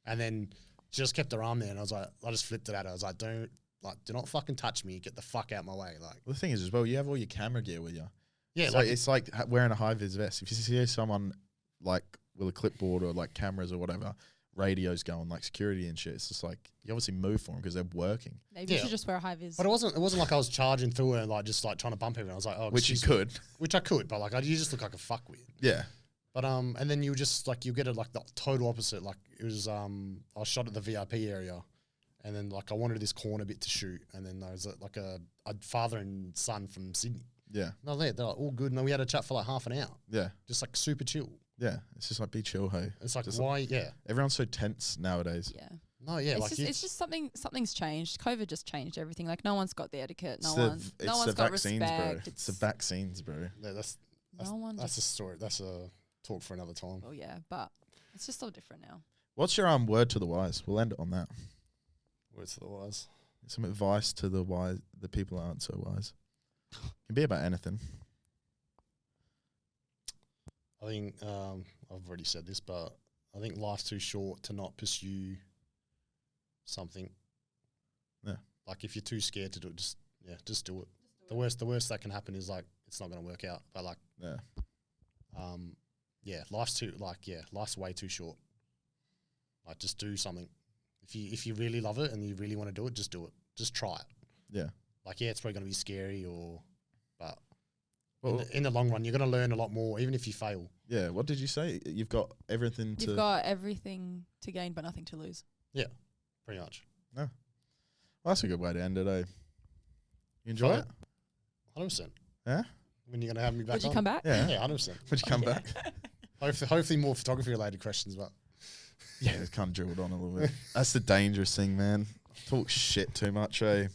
and then she just kept her arm there. And I was like, I just flipped it at her. I was like, do not fucking touch me. Get the fuck out my way. Like, Well, the thing is as well, you have all your camera gear with you. yeah, So like it's like wearing a high-vis vest. If you see someone like with a clipboard or like cameras or whatever, radios going, like security and shit, it's just like you obviously move for them because they're working. maybe you Yeah. should just wear a high vis. but it wasn't like I was charging through her and like just like trying to bump everyone. I was like, oh, Which you excuse me. could. Which I could, but like you just look like a fuckwit. Yeah. But and then you just like you get it like the total opposite. Like it was I was shot at the VIP area, and then like I wanted this corner bit to shoot, and then there was like a father and son from Sydney. Yeah. No, they're like all good, and then we had a chat for like half an hour, Yeah. just like super chill. Yeah. It's just like be chill, hey. It's like Just why? Yeah, Everyone's so tense nowadays. Yeah. No, yeah, it's just something's changed. COVID just changed everything. Like no one's got the etiquette. It's No it's one's the got vaccines, respect. bro. It's the vaccines, bro. Yeah, that's a story. That's a talk for another time. Well, yeah, but it's just so different now. What's your word to the wise? We'll end it on that. Words to the wise. Some advice to the wise, the people that aren't so wise. Can be about anything. I think I've already said this, but I think life's too short to not pursue something. Yeah. Like if you're too scared to do it, just do it. The worst that can happen is like it's not going to work out. But like, life's way too short. Like just do something. If you really love it and you really want to do it, just do it. Just try it. Yeah. Like it's probably going to be scary but Well, in the long run, you're going to learn a lot more, even if you fail. yeah. What did you say? You've got everything to. You've got everything to gain, but nothing to lose. Yeah, pretty much. Well, that's a good way to end it, eh? You enjoy it? 100%. Yeah? When you're going to have me back Would you on? come back? Yeah. Yeah, 100%. Would you come back? Hopefully more photography-related questions, but... Yeah, it's kind of drilled on a little bit. That's the dangerous thing, man. Talk shit too much, eh?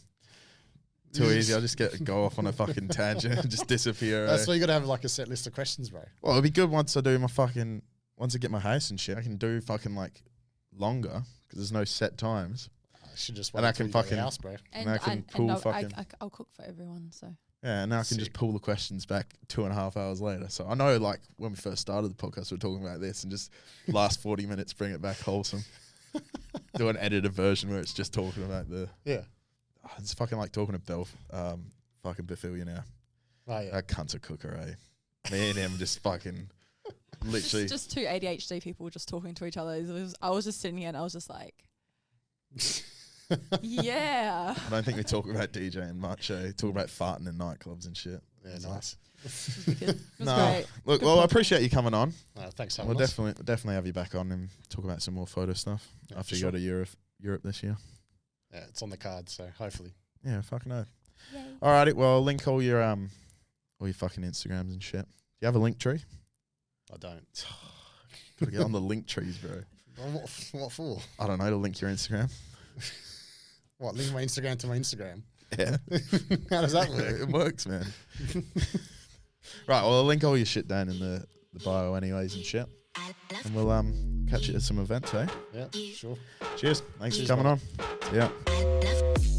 Too easy. I just go off on a fucking tangent and just disappear. That's eh? why you got to have like a set list of questions, bro. Well, it'll be good once I get my house and shit. I can do fucking like longer because there's no set times. I should just And I can fucking- house, bro. And I can pull fucking- I'll cook for everyone. So Yeah, and now I can just pull the questions back 2.5 hours later. So I know, like, when we first started the podcast, we were talking about this and just last 40 minutes bring it back wholesome. Do an edited version where it's just talking about the... Yeah. Oh, it's fucking like talking to Belf, fucking Baffilia now. Oh, yeah. That cunt's a cooker, eh? Me and him just fucking literally... just two ADHD people just talking to each other. I was just sitting here and I was just like... Yeah. I don't think we talk about DJing much, eh? Talk about farting in nightclubs and shit. Yeah, It's nice. It was No. great. Look, Good well, I podcast. appreciate you coming on. Thanks so We'll much. definitely have you back on and talk about some more photo stuff Yeah, after for you sure. go to Europe this year. Yeah, it's on the card, so hopefully. Yeah, fucking no. Yay. Alrighty, well, I'll link all your fucking Instagrams and shit. Do you have a Linktree? I don't. Gotta get on the Linktrees, bro. What for? I don't know, to link your Instagram. What, link my Instagram to my Instagram? Yeah. How does that work? It works, man. Right, well, I'll link all your shit down in the bio anyways and shit. And we'll catch you at some events, eh? Yeah, sure. Cheers. Thanks Cheers, for coming mate. on. Yeah.